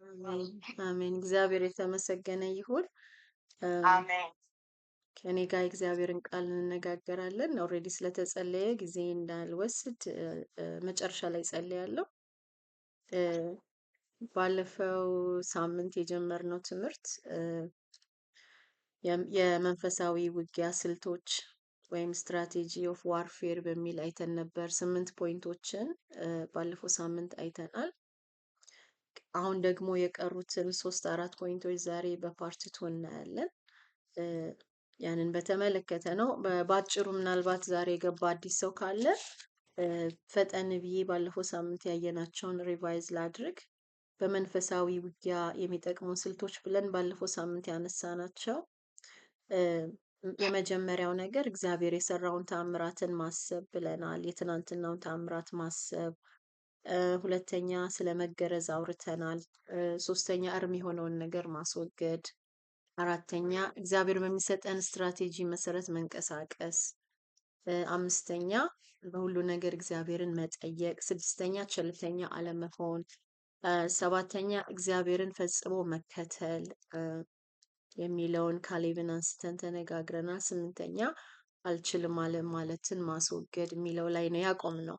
አሜን አሜን። እግዚአብሔር የተመሰገነ ይሁን። እ፣ አሜን። ከኔ ጋር እግዚአብሔርን ቃል እንነጋገራለን። ኦልሬዲ ስለተጸለየ ጊዜ እንዳልወስድ መጨረሻ ላይ ጸልያለሁ። እ፣ ባለፈው ሳምንት የጀመርነው ትምህርት የመንፈሳዊ ውጊያ ስልቶች ወይም ስትራቴጂ ኦፍ ዋርፌር በሚል አይተን ነበር። 8 ፖይንቶችን ባለፈው ሳምንት አይተናል። አሁን ደግሞ የቀሩትን 3 4 ፖይንቶች ዛሬ በፓርት ቱ እናያለን። እ፣ ያንን በተመለከተ ነው። በአጭሩ ምናልባት ዛሬ የገባ አዲስ ሰው ካለ ፈጠን ብዬ ባለፈው ሳምንት ያየናቸውን ሪቫይዝ ላድርግ። በመንፈሳዊ ውጊያ የሚጠቅሙ ስልቶች ብለን ባለፈው ሳምንት ያነሳናቸው እ፣ የመጀመሪያው ነገር እግዚአብሔር የሰራውን ተአምራትን ማሰብ ብለናል። የትናንትናውን ተአምራት ማሰብ። ሁለተኛ ስለ መገረዝ አውርተናል። ሶስተኛ እርም የሆነውን ነገር ማስወገድ። አራተኛ እግዚአብሔር በሚሰጠን ስትራቴጂ መሰረት መንቀሳቀስ። አምስተኛ በሁሉ ነገር እግዚአብሔርን መጠየቅ። ስድስተኛ ቸልተኛ አለመሆን። ሰባተኛ እግዚአብሔርን ፈጽሞ መከተል የሚለውን ካሌብን አንስተን ተነጋግረናል። ስምንተኛ አልችልም አለ ማለትን ማስወገድ የሚለው ላይ ነው ያቆምነው።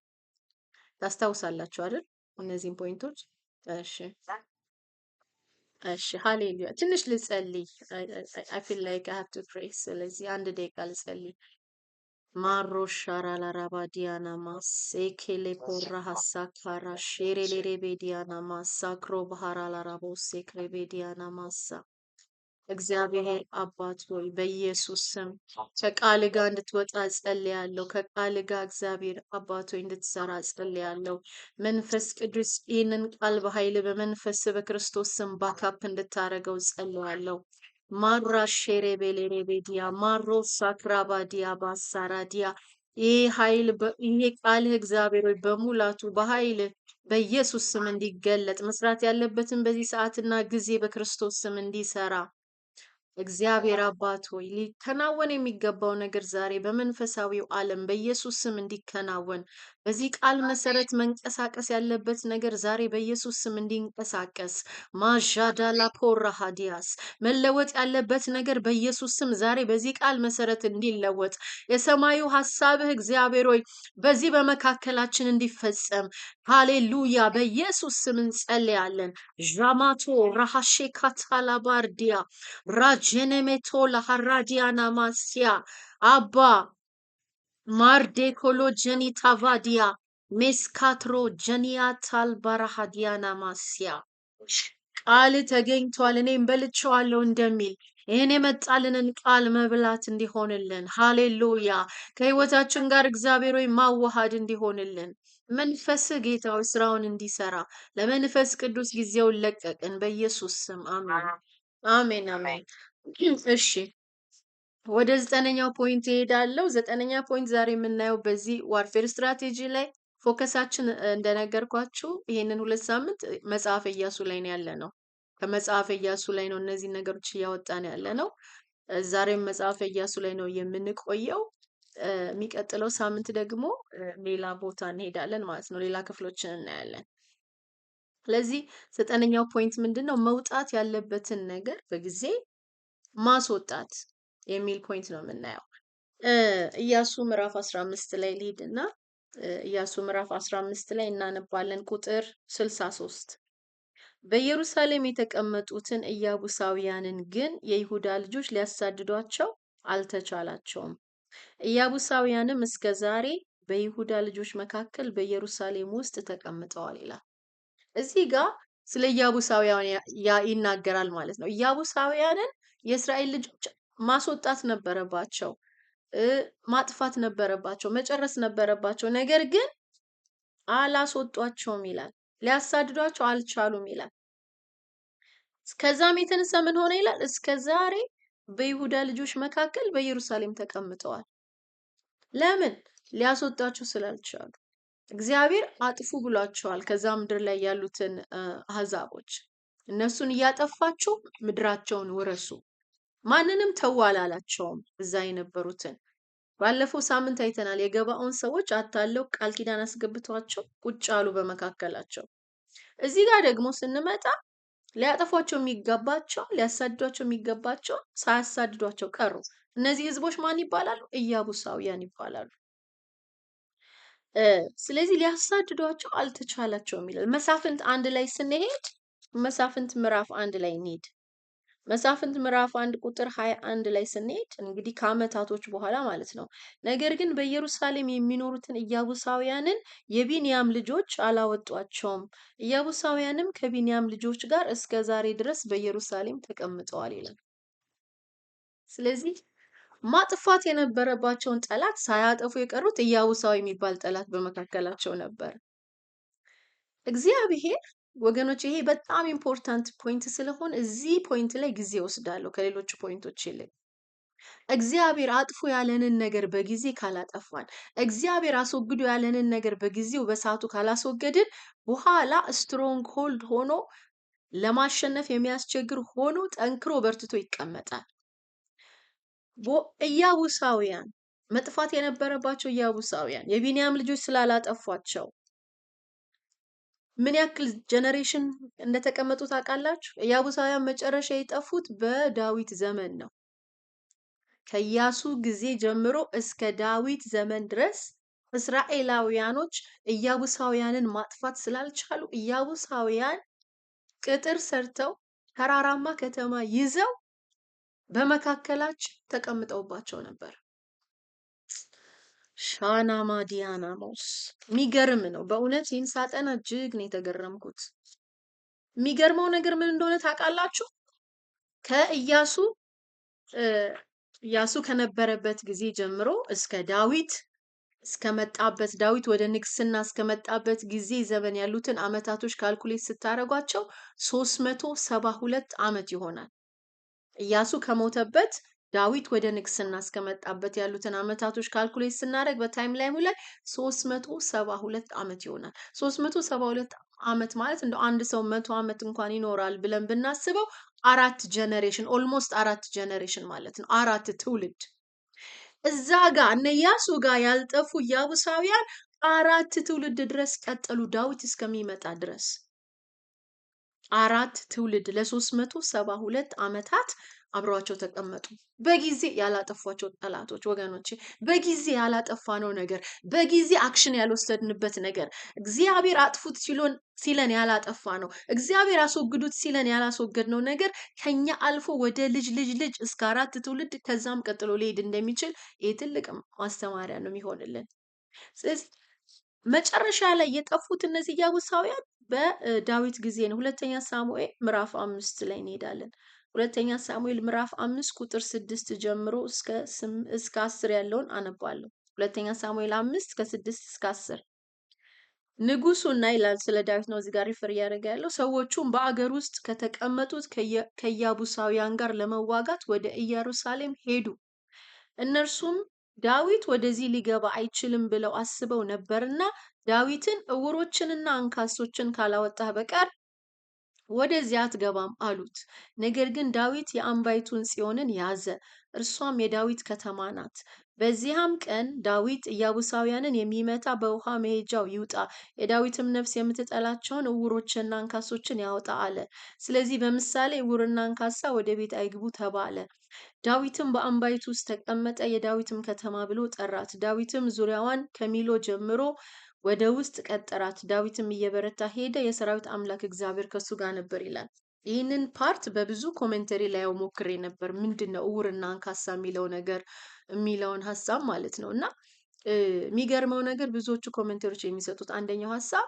ታስታውሳላችሁ አይደል? እነዚህን ፖይንቶች። እሺ እሺ፣ ሃሌሉያ። ትንሽ ልጸልይ። አይ ፊል ላይክ አይ ሃቭ ቱ ፕሬይ። ስለዚህ 1 ደቂቃ ልጸልይ። ማሮሻራ ላራባ ዲያና ማስ ኤኬሌ ፖራ ሀሳካራ ሼሬሌሬ ቤዲያና ማሳ ክሮ ባህራ ላራቦ ሴክሬ ቤዲያና ማሳ እግዚአብሔር አባት ሆይ በኢየሱስ ስም ከቃል ጋር እንድትወጣ ጸልያለሁ። ከቃል ጋር እግዚአብሔር አባት ሆይ እንድትሰራ ጸልያለሁ። መንፈስ ቅዱስ ይህንን ቃል በኃይል በመንፈስ በክርስቶስ ስም ባካፕ እንድታረገው ጸልያለሁ። ማራ ሼሬ ቤሌሬ ቤዲያ ማሮ ሳክራባዲያ ባሳራዲያ ይህ ኃይል ይሄ ቃልህ እግዚአብሔር ሆይ በሙላቱ በኃይል በኢየሱስ ስም እንዲገለጥ መስራት ያለበትን በዚህ ሰዓትና ጊዜ በክርስቶስ ስም እንዲሰራ እግዚአብሔር አባት ሆይ ሊከናወን የሚገባው ነገር ዛሬ በመንፈሳዊው ዓለም በኢየሱስ ስም እንዲከናወን፣ በዚህ ቃል መሰረት መንቀሳቀስ ያለበት ነገር ዛሬ በኢየሱስ ስም እንዲንቀሳቀስ፣ ማዣዳላ ፖራ ሃዲያስ መለወጥ ያለበት ነገር በኢየሱስ ስም ዛሬ በዚህ ቃል መሰረት እንዲለወጥ፣ የሰማዩ ሐሳብህ እግዚአብሔር ሆይ በዚህ በመካከላችን እንዲፈጸም ሃሌሉያ በኢየሱስ ስም እንጸልያለን። ዣማቶ ራሃሼ ካታላባርዲያ ራጀነሜቶ ለሐራዲያና ማስያ አባ ማርዴኮሎ ጀኒ ታቫዲያ ሜስካትሮ ጀኒያ ታልባራሃዲያና ማስያ ቃል ተገኝቷል እኔም በልቼዋለሁ እንደሚል ይህን የመጣልንን ቃል መብላት እንዲሆንልን፣ ሃሌሉያ ከህይወታችን ጋር እግዚአብሔር ሆይ ማዋሃድ እንዲሆንልን መንፈስ ጌታዊ ስራውን እንዲሰራ ለመንፈስ ቅዱስ ጊዜውን ለቀቅን በኢየሱስ ስም አሜን አሜን አሜን። እሺ ወደ 9ኛው ፖይንት እሄዳለሁ። 9ኛ ፖይንት ዛሬ የምናየው በዚህ ዋርፌር ስትራቴጂ ላይ ፎከሳችን እንደነገርኳችሁ ይሄንን 2 ሳምንት መጽሐፈ ኢያሱ ላይ ነው ያለነው። ከመጽሐፈ ኢያሱ ላይ ነው እነዚህ ነገሮች እያወጣን ያለነው። ዛሬም መጽሐፈ ኢያሱ ላይ ነው የምንቆየው። የሚቀጥለው ሳምንት ደግሞ ሌላ ቦታ እንሄዳለን ማለት ነው። ሌላ ክፍሎችን እናያለን። ስለዚህ 9ኛው ፖይንት ምንድነው? መውጣት ያለበትን ነገር በጊዜ ማስወጣት የሚል ፖይንት ነው የምናየው። ኢያሱ ምዕራፍ 15 ላይ ልሂድ እና ኢያሱ ምዕራፍ 15 ላይ እናነባለን ቁጥር 63 በኢየሩሳሌም የተቀመጡትን ኢያቡሳውያንን ግን የይሁዳ ልጆች ሊያሳድዷቸው አልተቻላቸውም። ኢያቡሳውያንም እስከ ዛሬ በይሁዳ ልጆች መካከል በኢየሩሳሌም ውስጥ ተቀምጠዋል ይላል። እዚህ ጋር ስለ ኢያቡሳውያን ይናገራል ማለት ነው። ኢያቡሳውያንን የእስራኤል ልጆች ማስወጣት ነበረባቸው፣ ማጥፋት ነበረባቸው፣ መጨረስ ነበረባቸው። ነገር ግን አላስወጧቸውም ይላል። ሊያሳድዷቸው አልቻሉም ይላል። ከዛም የተነሳ ምን ሆነ ይላል? እስከ ዛሬ በይሁዳ ልጆች መካከል በኢየሩሳሌም ተቀምጠዋል። ለምን? ሊያስወጣቸው ስላልቻሉ። እግዚአብሔር አጥፉ ብሏቸዋል። ከዛ ምድር ላይ ያሉትን አህዛቦች እነሱን እያጠፋችሁ ምድራቸውን ውረሱ። ማንንም ተው አላላቸውም። እዛ የነበሩትን ባለፈው ሳምንት አይተናል። የገባኦን ሰዎች አታለው ቃል ኪዳን አስገብቷቸው ቁጭ አሉ በመካከላቸው። እዚህ ጋር ደግሞ ስንመጣ ሊያጠፏቸው የሚገባቸው ሊያሳድዷቸው የሚገባቸው ሳያሳድዷቸው ቀሩ። እነዚህ ህዝቦች ማን ይባላሉ? ኢያቡሳውያን ይባላሉ። ስለዚህ ሊያሳድዷቸው አልተቻላቸውም ይላል። መሳፍንት አንድ ላይ ስንሄድ መሳፍንት ምዕራፍ አንድ ላይ እንሂድ። መሳፍንት ምዕራፍ 1 ቁጥር 21 ላይ ስንሄድ እንግዲህ ከአመታቶች በኋላ ማለት ነው። ነገር ግን በኢየሩሳሌም የሚኖሩትን ኢያቡሳውያንን የቢንያም ልጆች አላወጧቸውም። ኢያቡሳውያንም ከቢንያም ልጆች ጋር እስከ ዛሬ ድረስ በኢየሩሳሌም ተቀምጠዋል ይላል። ስለዚህ ማጥፋት የነበረባቸውን ጠላት ሳያጠፉ የቀሩት ኢያቡሳዊ የሚባል ጠላት በመካከላቸው ነበር። እግዚአብሔር ወገኖች ይሄ በጣም ኢምፖርታንት ፖይንት ስለሆነ እዚህ ፖይንት ላይ ጊዜ ወስዳለሁ ከሌሎች ፖይንቶች ይልቅ። እግዚአብሔር አጥፉ ያለንን ነገር በጊዜ ካላጠፋን፣ እግዚአብሔር አስወግዱ ያለንን ነገር በጊዜው በሰዓቱ ካላስወገድን በኋላ ስትሮንግ ሆልድ ሆኖ ለማሸነፍ የሚያስቸግር ሆኖ ጠንክሮ በርትቶ ይቀመጣል። ኢያቡሳውያን መጥፋት የነበረባቸው ኢያቡሳውያን የቢንያም ልጆች ስላላጠፏቸው ምን ያክል ጀነሬሽን እንደተቀመጡ ታውቃላችሁ? ኢያቡሳውያን መጨረሻ የጠፉት በዳዊት ዘመን ነው። ከኢያሱ ጊዜ ጀምሮ እስከ ዳዊት ዘመን ድረስ እስራኤላውያኖች ኢያቡሳውያንን ማጥፋት ስላልቻሉ ኢያቡሳውያን ቅጥር ሰርተው ተራራማ ከተማ ይዘው በመካከላቸው ተቀምጠውባቸው ነበር። ሻና ማዲያናሞስ የሚገርም ነው በእውነት ይህን ሳጠና እጅግ ነው የተገረምኩት። የሚገርመው ነገር ምን እንደሆነ ታውቃላችሁ? ኢያሱ ከነበረበት ጊዜ ጀምሮ እስከ ዳዊት እስከመጣበት ዳዊት ወደ ንግስና እስከመጣበት ጊዜ ዘመን ያሉትን አመታቶች ካልኩሌት ስታረጓቸው 372 አመት ይሆናል። ኢያሱ ከሞተበት ዳዊት ወደ ንግስና እስከመጣበት ያሉትን አመታቶች ካልኩሌት ስናደርግ በታይም ላይኑ ላይ 372 አመት ይሆናል። 372 አመት ማለት እንደው አንድ ሰው 100 አመት እንኳን ይኖራል ብለን ብናስበው 4 ጀነሬሽን ኦልሞስት 4 ጀነሬሽን ማለት ነው። 4 ትውልድ እዛ ጋር እነ ኢያሱ ጋር ያልጠፉ ኢያቡሳውያን 4 ትውልድ ድረስ ቀጠሉ። ዳዊት እስከሚመጣ ድረስ 4 ትውልድ ለ372 አመታት አብረዋቸው ተቀመጡ። በጊዜ ያላጠፏቸው ጠላቶች ወገኖቼ፣ በጊዜ ያላጠፋነው ነገር፣ በጊዜ አክሽን ያልወሰድንበት ነገር፣ እግዚአብሔር አጥፉት ሲለን ያላጠፋ ነው፣ እግዚአብሔር አስወግዱት ሲለን ያላስወገድነው ነገር ከኛ አልፎ ወደ ልጅ እስከ 4 ትውልድ ከዛም ቀጥሎ ሊሄድ እንደሚችል ይህ ትልቅ ማስተማሪያ ነው የሚሆንልን። ስለዚህ መጨረሻ ላይ የጠፉት እነዚህ ኢያቡሳውያን በዳዊት ጊዜ ነው። ሁለተኛ ሳሙኤል ምዕራፍ 5 ላይ እንሄዳለን። ሁለተኛ ሳሙኤል ምዕራፍ 5 ቁጥር 6 ጀምሮ እስከ 10 ያለውን አነባለሁ። ሁለተኛ ሳሙኤል 5 ከ6 እስከ 10 ንጉሱና ይላል ስለ ዳዊት ነው እዚህ ጋር ሪፈር እያደረገ ያለው። ሰዎቹም በአገር ውስጥ ከተቀመጡት ከኢያቡሳውያን ጋር ለመዋጋት ወደ ኢየሩሳሌም ሄዱ። እነርሱም ዳዊት ወደዚህ ሊገባ አይችልም ብለው አስበው ነበርና ዳዊትን ዕውሮችንና አንካሶችን ካላወጣህ በቀር ወደዚያ አትገባም አሉት። ነገር ግን ዳዊት የአምባይቱን ጽዮንን ያዘ፣ እርሷም የዳዊት ከተማ ናት። በዚያም ቀን ዳዊት ኢያቡሳውያንን የሚመታ በውሃ መሄጃው ይውጣ፣ የዳዊትም ነፍስ የምትጠላቸውን ዕውሮችንና አንካሶችን ያወጣ አለ። ስለዚህ በምሳሌ ዕውርና አንካሳ ወደ ቤት አይግቡ ተባለ። ዳዊትም በአምባይቱ ውስጥ ተቀመጠ፣ የዳዊትም ከተማ ብሎ ጠራት። ዳዊትም ዙሪያዋን ከሚሎ ጀምሮ ወደ ውስጥ ቀጠራት። ዳዊትም እየበረታ ሄደ፣ የሰራዊት አምላክ እግዚአብሔር ከሱ ጋር ነበር ይላል። ይህንን ፓርት በብዙ ኮሜንተሪ ላይ ሞክሬ ነበር። ምንድነው ዕውርና አንካሳ የሚለውን ሀሳብ ማለት ነው። እና የሚገርመው ነገር ብዙዎቹ ኮሜንተሪዎች የሚሰጡት አንደኛው ሀሳብ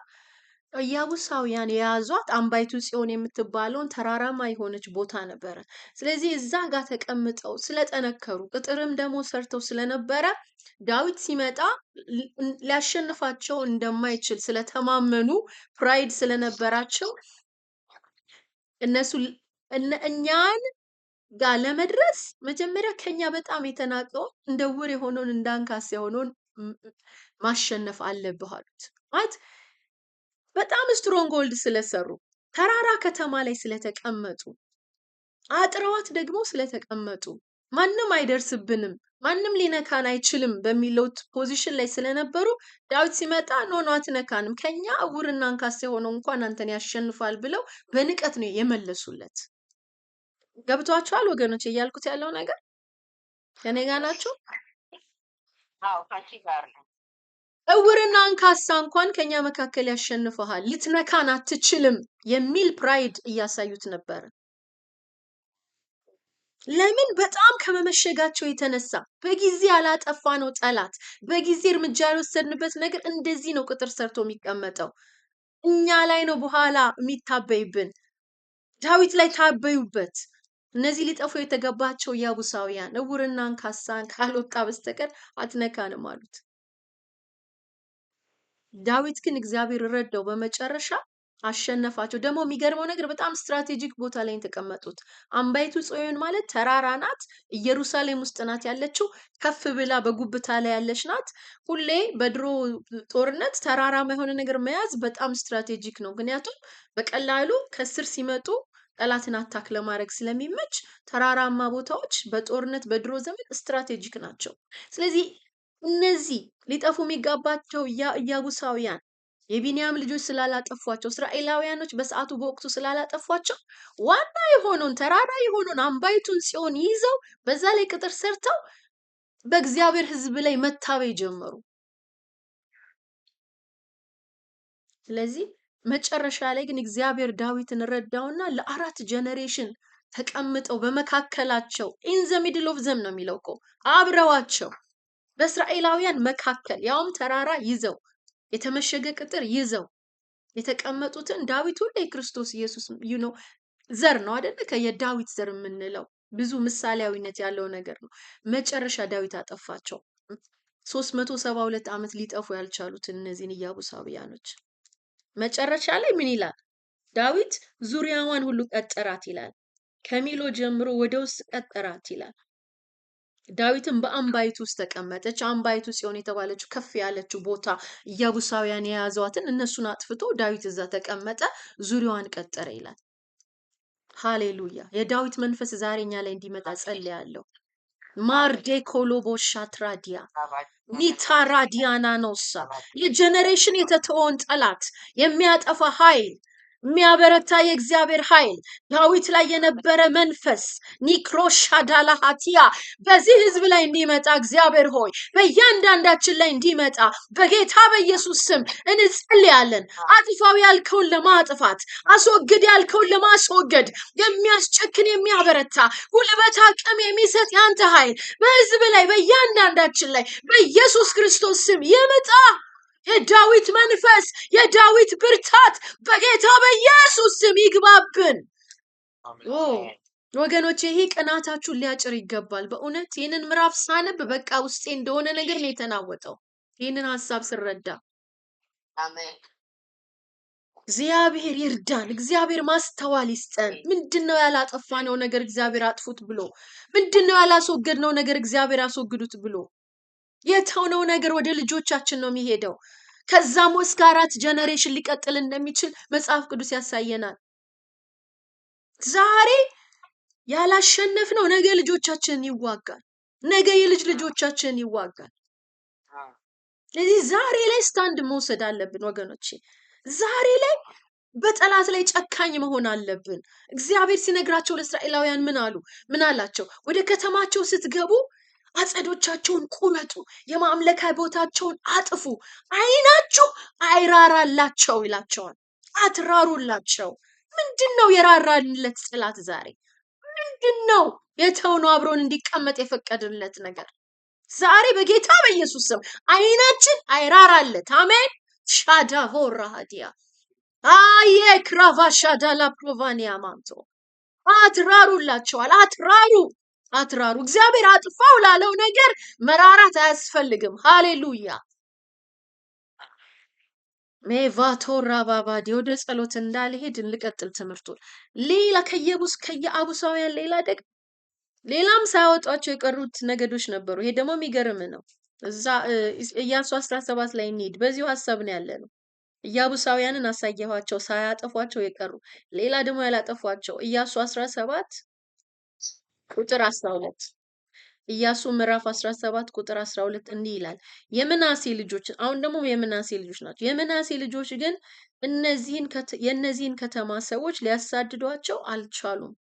ኢያቡሳውያን የያዟት አምባይቱ ጽዮን የምትባለውን ተራራማ የሆነች ቦታ ነበረ። ስለዚህ እዛ ጋር ተቀምጠው ስለጠነከሩ ቅጥርም ደግሞ ሰርተው ስለነበረ ዳዊት ሲመጣ ሊያሸንፋቸው እንደማይችል ስለተማመኑ ፕራይድ ስለነበራቸው እነሱ እኛን ጋር ለመድረስ መጀመሪያ ከኛ በጣም የተናቀውን እንደ ዕውር የሆነውን እንደ አንካሳ የሆነውን ማሸነፍ አለብህ አሉት። ማለት በጣም ስትሮንግ ሆልድ ስለሰሩ ተራራ ከተማ ላይ ስለተቀመጡ አጥረዋት ደግሞ ስለተቀመጡ ማንም አይደርስብንም ማንም ሊነካን አይችልም በሚለው ፖዚሽን ላይ ስለነበሩ ዳዊት ሲመጣ ኖ ኖ አትነካንም፣ ከኛ እውርና አንካሳ የሆነው እንኳን አንተን ያሸንፋል ብለው በንቀት ነው የመለሱለት። ገብቷችኋል ወገኖች እያልኩት ያለው ነገር? ከኔ ጋር ናቸው? እውርና አንካሳ እንኳን ከኛ መካከል ያሸንፈሃል፣ ልትነካን አትችልም የሚል ፕራይድ እያሳዩት ነበር። ለምን? በጣም ከመመሸጋቸው የተነሳ በጊዜ ያላጠፋ ነው ጠላት፣ በጊዜ እርምጃ ያልወሰድንበት ነገር እንደዚህ ነው ቅጥር ሰርቶ የሚቀመጠው። እኛ ላይ ነው በኋላ የሚታበይብን። ዳዊት ላይ ታበዩበት። እነዚህ ሊጠፉ የተገባቸው ያቡሳውያን እውርና አንካሳን ካልወጣ በስተቀር አትነካንም አሉት። ዳዊት ግን እግዚአብሔር ረዳው፣ በመጨረሻ አሸነፋቸው። ደግሞ የሚገርመው ነገር በጣም ስትራቴጂክ ቦታ ላይ የተቀመጡት። አምባይቱ ጽዮን ማለት ተራራ ናት፣ ኢየሩሳሌም ውስጥ ናት ያለችው። ከፍ ብላ በጉብታ ላይ ያለች ናት። ሁሌ በድሮ ጦርነት ተራራማ የሆነ ነገር መያዝ በጣም ስትራቴጂክ ነው። ምክንያቱም በቀላሉ ከስር ሲመጡ ጠላትን አታክ ለማድረግ ስለሚመች ተራራማ ቦታዎች በጦርነት በድሮ ዘመን ስትራቴጂክ ናቸው። ስለዚህ እነዚህ ሊጠፉ የሚጋባቸው ኢያቡሳውያን የቢንያም ልጆች ስላላጠፏቸው፣ እስራኤላውያኖች በሰዓቱ በወቅቱ ስላላጠፏቸው ዋና የሆነውን ተራራ የሆነውን አምባይቱን ጽዮን ይዘው በዛ ላይ ቅጥር ሰርተው በእግዚአብሔር ሕዝብ ላይ መታበይ ጀመሩ። ስለዚህ መጨረሻ ላይ ግን እግዚአብሔር ዳዊትን ረዳውና ለ4 ጀነሬሽን ተቀምጠው በመካከላቸው ኢን ዘ ሚድል ኦፍ ዘም ነው የሚለው እኮ አብረዋቸው በእስራኤላውያን መካከል ያውም ተራራ ይዘው የተመሸገ ቅጥር ይዘው የተቀመጡትን ዳዊት ሁሉ የክርስቶስ ኢየሱስ ዘር ነው አይደለ? ከየዳዊት ዘር የምንለው ብዙ ምሳሌያዊነት ያለው ነገር ነው። መጨረሻ ዳዊት አጠፋቸው። 372 ዓመት ሊጠፉ ያልቻሉትን እነዚህን ኢያቡሳውያኖች መጨረሻ ላይ ምን ይላል? ዳዊት ዙሪያዋን ሁሉ ቀጠራት ይላል። ከሚሎ ጀምሮ ወደ ውስጥ ቀጠራት ይላል። ዳዊትም በአምባይቱ ውስጥ ተቀመጠች። አምባይቱ ጽዮን የተባለችው ከፍ ያለችው ቦታ ኢያቡሳውያን የያዟትን እነሱን አጥፍቶ ዳዊት እዛ ተቀመጠ፣ ዙሪያዋን ቀጠረ ይላል። ሃሌሉያ! የዳዊት መንፈስ ዛሬ እኛ ላይ እንዲመጣ ጸልያለሁ። ማርዴ ኮሎቦሻ ትራዲያ ኒታራዲያና ኖሳ የጀነሬሽን የተተወን ጠላት የሚያጠፋ ኃይል የሚያበረታ የእግዚአብሔር ኃይል ዳዊት ላይ የነበረ መንፈስ ኒክሮሻዳላሃቲያ በዚህ ህዝብ ላይ እንዲመጣ እግዚአብሔር ሆይ በእያንዳንዳችን ላይ እንዲመጣ በጌታ በኢየሱስ ስም እንጸልያለን። አጥፋው ያልከውን ለማጥፋት፣ አስወግድ ያልከውን ለማስወገድ የሚያስጨክን የሚያበረታ ጉልበት አቅም የሚሰጥ ያንተ ኃይል በህዝብ ላይ በእያንዳንዳችን ላይ በኢየሱስ ክርስቶስ ስም ይመጣ። የዳዊት መንፈስ የዳዊት ብርታት በጌታ በኢየሱስ ስም ይግባብን። ወገኖች ይሄ ቅናታችሁን ሊያጭር ይገባል። በእውነት ይህንን ምዕራፍ ሳነብ በቃ ውስጤ እንደሆነ ነገር ነው የተናወጠው። ይህንን ሀሳብ ስረዳ እግዚአብሔር ይርዳን። እግዚአብሔር ማስተዋል ይስጠን። ምንድነው ያላጠፋነው ነገር እግዚአብሔር አጥፉት ብሎ፣ ምንድነው ያላስወገድነው ነገር እግዚአብሔር አስወግዱት ብሎ የተውነው ነገር ወደ ልጆቻችን ነው የሚሄደው። ከዛም እስከ 4 ጀነሬሽን ሊቀጥል እንደሚችል መጽሐፍ ቅዱስ ያሳየናል። ዛሬ ያላሸነፍነው ነገ ልጆቻችንን ይዋጋል፣ ነገ የልጅ ልጆቻችንን ይዋጋል። ስለዚህ ዛሬ ላይ ስታንድ መውሰድ አለብን ወገኖቼ። ዛሬ ላይ በጠላት ላይ ጨካኝ መሆን አለብን። እግዚአብሔር ሲነግራቸው ለእስራኤላውያን ምን አሉ? ምን አላቸው? ወደ ከተማቸው ስትገቡ አጸዶቻቸውን ቁረጡ፣ የማምለኪያ ቦታቸውን አጥፉ፣ ዓይናችሁ አይራራላቸው ይላቸዋል። አትራሩላቸው። ምንድነው የራራለት ጠላት? ዛሬ ምንድነው የተውነው አብሮን እንዲቀመጥ የፈቀደለት ነገር? ዛሬ በጌታ በኢየሱስ ስም ዓይናችን አይራራለት። አሜን። ሻዳ ሆራሃዲያ አየ ክራቫሻዳላ ፕሮቫኒያ ማንቶ አትራሩላቸዋል። አትራሩ። እግዚአብሔር አጥፋው ላለው ነገር መራራት አያስፈልግም። ሃሌሉያ። ሜቫቶራ ባባዲ ወደ ጸሎት እንዳልሄድ እንልቀጥል ትምህርቱን። ሌላ ከየአቡሳውያን ሌላም ሳያወጧቸው የቀሩት ነገዶች ነበሩ። ይሄ ደግሞ የሚገርም ነው። እዛ ኢያሱ 17 ላይ እንሂድ። በዚሁ ሐሳብ ነው ያለ ነው። ኢያቡሳውያንን አሳየኋቸው ሳያጠፏቸው የቀሩ ሌላ ደግሞ ያላጠፏቸው ኢያሱ 17 ቁጥር 12 ኢያሱ ምዕራፍ 17 ቁጥር 12 እንዲህ ይላል። የምናሴ ልጆች አሁን ደግሞ የምናሴ ልጆች ናቸው። የምናሴ ልጆች ግን የእነዚህን ከተማ ሰዎች ሊያሳድዷቸው አልቻሉም።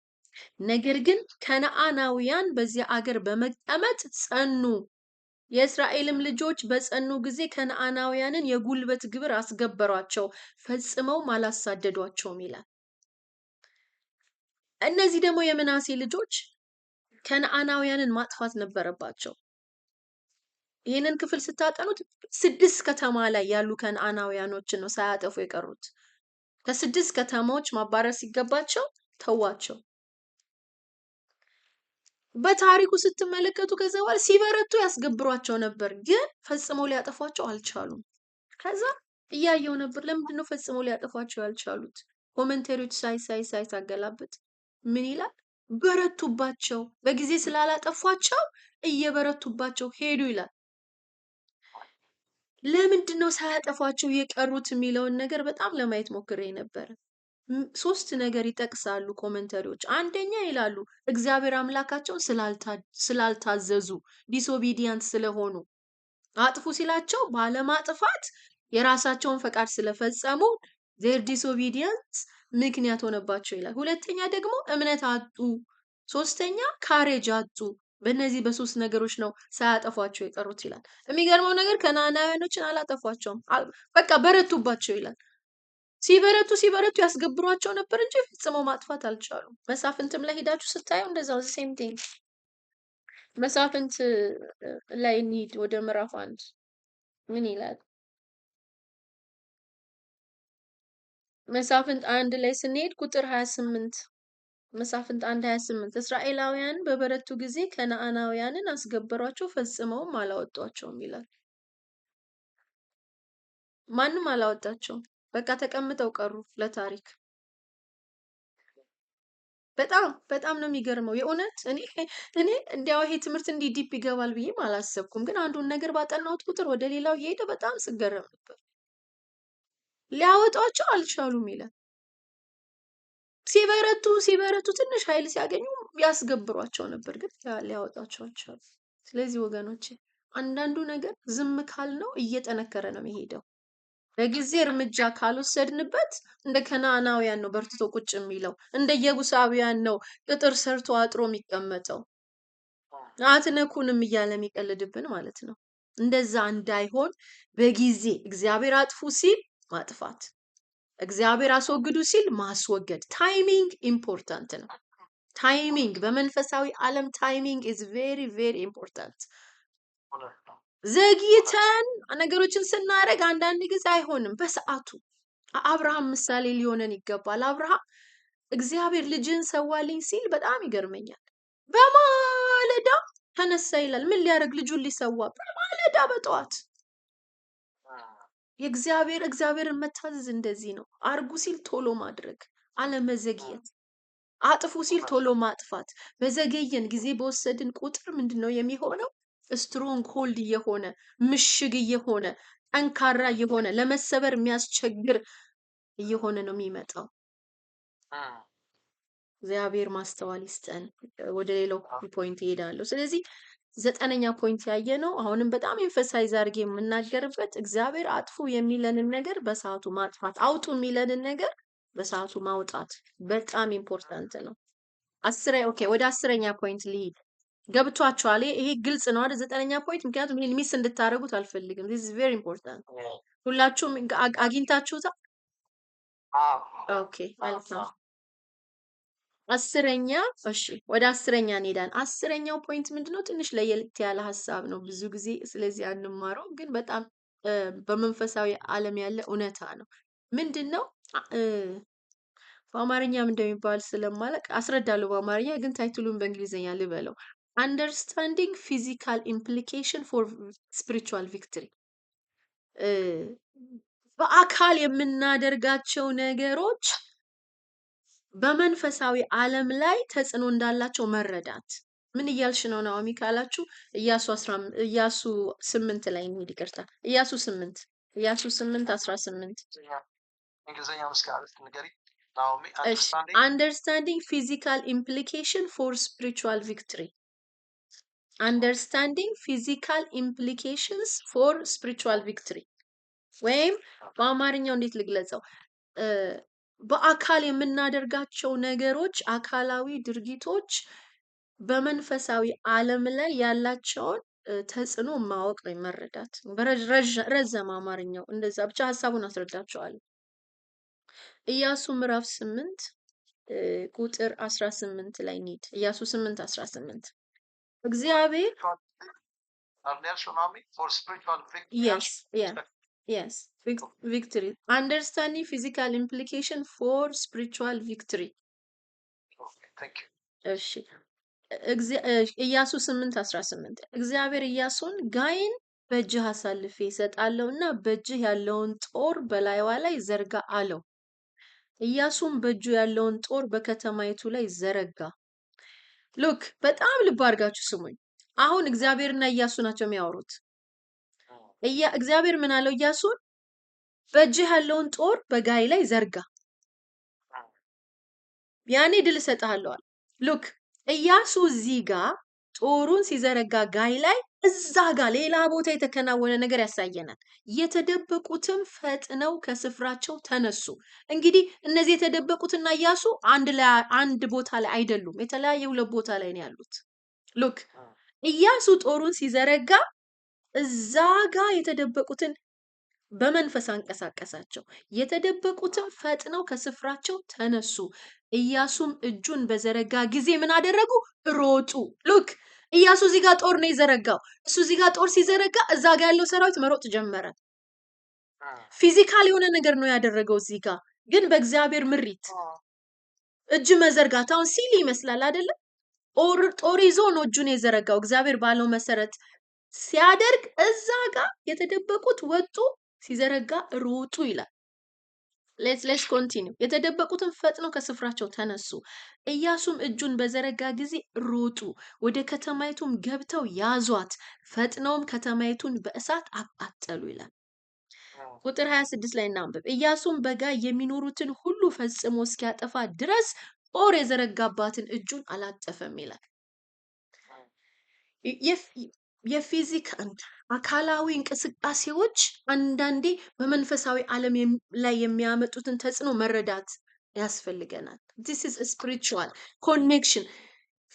ነገር ግን ከነዓናውያን በዚያ አገር በመቀመጥ ጸኑ። የእስራኤልም ልጆች በጸኑ ጊዜ ከነዓናውያንን የጉልበት ግብር አስገበሯቸው፣ ፈጽመውም አላሳደዷቸውም ይላል። እነዚህ ደግሞ የምናሴ ልጆች ከነዓናውያንን ማጥፋት ነበረባቸው። ይህንን ክፍል ስታጠኑት 6 ከተማ ላይ ያሉ ከነዓናውያኖችን ነው ሳያጠፉ የቀሩት። ከ6 ከተማዎች ማባረር ሲገባቸው ተዋቸው። በታሪኩ ስትመለከቱ ከዛ በኋላ ሲበረቱ ያስገብሯቸው ነበር፣ ግን ፈጽመው ሊያጠፏቸው አልቻሉም። ከዛ እያየው ነበር፣ ለምንድነው ፈጽመው ሊያጠፏቸው ያልቻሉት? ኮሜንታሪዎች ሳይ ታገላበት ምን ይላል? በረቱባቸው፣ በጊዜ ስላላጠፏቸው እየበረቱባቸው ሄዱ ይላል። ለምንድነው ሳያጠፏቸው የቀሩት የሚለውን ነገር በጣም ለማየት ሞክሬ ነበር። 3 ነገር ይጠቅሳሉ ኮሜንታሪዎች። አንደኛ ይላሉ እግዚአብሔር አምላካቸውን ስላልታዘዙ ዲስኦቢዲየንት ስለሆኑ፣ አጥፉ ሲላቸው ባለማጥፋት የራሳቸውን ፈቃድ ስለፈጸሙ their disobedience ምክንያት ሆነባቸው ይላል። ሁለተኛ ደግሞ እምነት አጡ። ሶስተኛ ካሬጅ አጡ። በእነዚህ በ3 ነገሮች ነው ሳያጠፏቸው የቀሩት ይላል። የሚገርመው ነገር ከነዓናውያኖችን አላጠፏቸውም፣ በቃ በረቱባቸው ይላል። ሲበረቱ ያስገብሯቸው ነበር እንጂ ፈጽመው ማጥፋት አልቻሉም። መሳፍንትም ላይ ሄዳችሁ ስታዩ እንደዛው ሴም ቲንግ። መሳፍንት ላይ እንሂድ ወደ ምዕራፍ 1 ምን ይላል? መሳፍንት 1 ላይ ስንሄድ ቁጥር 28 መሳፍንት 1:28 እስራኤላውያን በበረቱ ጊዜ ከነዓናውያንን አስገበሯቸው፣ ፈጽመውም አላወጧቸውም ይላል። ማንም አላወጣቸውም፣ በቃ ተቀምጠው ቀሩ ለታሪክ። በጣም ነው የሚገርመው። የእውነት እኔ እንዲያው ይሄ ትምህርት እንዲህ ዲፕ ይገባል ብዬም አላሰብኩም፣ ግን አንዱን ነገር ባጠናሁት ቁጥር ወደ ሌላው እየሄደ በጣም ስገረም ነበር። ሊያወጧቸው አልቻሉም ይላል። ሲበረቱ ትንሽ ኃይል ሲያገኙ ያስገብሯቸው ነበር፣ ግን ሊያወጣቸው አልቻሉም። ስለዚህ ወገኖቼ አንዳንዱ ነገር ዝም ካልነው እየጠነከረ ነው የሚሄደው። በጊዜ እርምጃ ካልወሰድንበት እንደ ከነዓናውያን ነው በርትቶ ቁጭ የሚለው፣ እንደ ኢያቡሳውያን ነው ቅጥር ሰርቶ አጥሮ የሚቀመጠው፣ አትነኩንም እያለ የሚቀልድብን ማለት ነው። እንደዛ እንዳይሆን በጊዜ እግዚአብሔር አጥፉ ሲል ማጥፋት፣ እግዚአብሔር አስወግዱ ሲል ማስወገድ። ታይሚንግ ኢምፖርታንት ነው። ታይሚንግ በመንፈሳዊ ዓለም ታይሚንግ ኢዝ ቬሪ ቬሪ ኢምፖርታንት። ዘግይተን ነገሮችን ስናደርግ አንዳንድ ጊዜ አይሆንም በሰዓቱ። አብርሃም ምሳሌ ሊሆነን ይገባል። አብርሃም እግዚአብሔር ልጅን ሰዋልኝ ሲል በጣም ይገርመኛል። በማለዳ ተነሳ ይላል። ምን ሊያደርግ? ልጁን ሊሰዋ በማለዳ በጠዋት። እግዚአብሔርን መታዘዝ እንደዚህ ነው። አርጉ ሲል ቶሎ ማድረግ፣ አለመዘግየት። አጥፉ ሲል ቶሎ ማጥፋት። በዘገየን ጊዜ በወሰድን ቁጥር ምንድነው የሚሆነው? ስትሮንግ ሆልድ እየሆነ ምሽግ እየሆነ ጠንካራ እየሆነ ለመሰበር የሚያስቸግር እየሆነ ነው የሚመጣው። እግዚአብሔር ማስተዋል ይስጠን። ወደ ሌላው ፖይንት ይሄዳለሁ። ስለዚህ 9ኛ ፖይንት ያየ ነው። አሁንም በጣም ኤምፈሳይዝ አድርጌ የምናገርበት እግዚአብሔር አጥፉ የሚለንን ነገር በሰዓቱ ማጥፋት፣ አውጡ የሚለንን ነገር በሰዓቱ ማውጣት በጣም ኢምፖርታንት ነው። ኦኬ፣ ወደ 10ኛ ፖይንት ልሂድ። ገብቷችኋል? ይሄ ግልጽ ነው አይደል? 9ኛ ፖይንት፣ ምክንያቱም ይሄን ሚስ እንድታደርጉት አልፈልግም። this is very important። ሁላችሁም አግኝታችሁታል? ኦኬ፣ መልካም። 10ኛ፣ እሺ፣ ወደ 10ኛ እንሄዳለን። 10ኛው ፖይንት ምንድነው? ትንሽ ለየት ያለ ሀሳብ ነው። ብዙ ጊዜ ስለዚህ አንማረው፣ ግን በጣም በመንፈሳዊ ዓለም ያለ እውነታ ነው። ምንድነው? በአማርኛም እንደሚባል ስለማለቅ አስረዳለሁ በአማርኛ፣ ግን ታይትሉን በእንግሊዝኛ ልበለው። አንደርስታንዲንግ ፊዚካል ኢምፕሊኬሽን ፎር ስፒሪቹዋል ቪክትሪ። በአካል የምናደርጋቸው ነገሮች በመንፈሳዊ ዓለም ላይ ተጽዕኖ እንዳላቸው መረዳት። ምን እያልሽ ነው ናኦሚ ካላችሁ፣ ኢያሱ 8 ላይ እንሂድ። ይቅርታ፣ ኢያሱ 8 18 አንደርስታንዲንግ ፊዚካል ኢምፕሊኬሽን ፎር ስፒሪቹዋል ቪክትሪ። understanding physical implications for spiritual victory ወይም በአማርኛው እንዴት ልግለጸው? በአካል የምናደርጋቸው ነገሮች አካላዊ ድርጊቶች በመንፈሳዊ ዓለም ላይ ያላቸውን ተጽዕኖ ማወቅ ወይ መረዳት። ረዘመ አማርኛው እንደዛ ብቻ ሐሳቡን አስረዳቸዋለሁ። ኢያሱ ምዕራፍ 8 ቁጥር 18 ላይ እንሂድ። ኢያሱ 8:18 እግዚአብሔር for spiritual victory. yes victory understanding physical implication for spiritual victory. Okay, thank you. እሺ ኢያሱ 8:18 እግዚአብሔር ኢያሱን ጋይን በእጅህ አሳልፌ እሰጣለሁና በእጅህ ያለውን ጦር በላይዋ ላይ ዘርጋ አለው። ኢያሱም በእጁ ያለውን ጦር በከተማይቱ ላይ ዘረጋ። ሉክ በጣም ልብ አድርጋችሁ ስሙኝ። አሁን እግዚአብሔርና ኢያሱ ናቸው የሚያወሩት። እግዚአብሔር ምን አለው ኢያሱን? በእጅህ ያለውን ጦር በጋይ ላይ ዘርጋ፣ ያኔ ድል እሰጥሃለሁ አለ። ሉክ ኢያሱ እዚህ ጋር ጦሩን ሲዘረጋ ጋይ ላይ እዛ ጋር ሌላ ቦታ የተከናወነ ነገር ያሳየናል። የተደበቁትም ፈጥነው ከስፍራቸው ተነሱ። እንግዲህ እነዚህ የተደበቁትና ኢያሱ አንድ ቦታ ላይ አይደሉም፣ የተለያየ ሁለት ቦታ ላይ ነው ያሉት። ሉክ ኢያሱ ጦሩን ሲዘረጋ እዛ ጋር የተደበቁትን በመንፈስ አንቀሳቀሳቸው። የተደበቁትም ፈጥነው ከስፍራቸው ተነሱ። ኢያሱም እጁን በዘረጋ ጊዜ ምን አደረጉ? ሮጡ። ሉክ ኢያሱ እዚህ ጋር ጦር ነው የዘረጋው። እሱ እዚህ ጋር ጦር ሲዘረጋ እዛ ጋር ያለው ሰራዊት መሮጥ ጀመረ። ፊዚካል የሆነ ነገር ነው ያደረገው እዚህ ጋር፣ ግን በእግዚአብሔር ምሪት እጅ መዘርጋት አሁን ሲል ይመስላል አይደለ? ጦር ይዞ ነው እጁን የዘረጋው። እግዚአብሔር ባለው መሰረት ሲያደርግ እዛ ጋር የተደበቁት ወጡ፣ ሲዘረጋ ሮጡ ይላል። ሌትስ ኮንቲኒው። የተደበቁትን ፈጥነው ከስፍራቸው ተነሱ። ኢያሱም እጁን በዘረጋ ጊዜ ሮጡ፣ ወደ ከተማይቱም ገብተው ያዟት፣ ፈጥነውም ከተማይቱን በእሳት አቃጠሉ ይላል። ቁጥር 26 ላይ እናንብብ። ኢያሱም በጋይ የሚኖሩትን ሁሉ ፈጽሞ እስኪያጠፋ ድረስ ጦር የዘረጋባትን እጁን አላጠፈም ይላል። የፊዚካል አካላዊ እንቅስቃሴዎች አንዳንዴ በመንፈሳዊ ዓለም ላይ የሚያመጡትን ተጽዕኖ መረዳት ያስፈልገናል። this is a spiritual connection።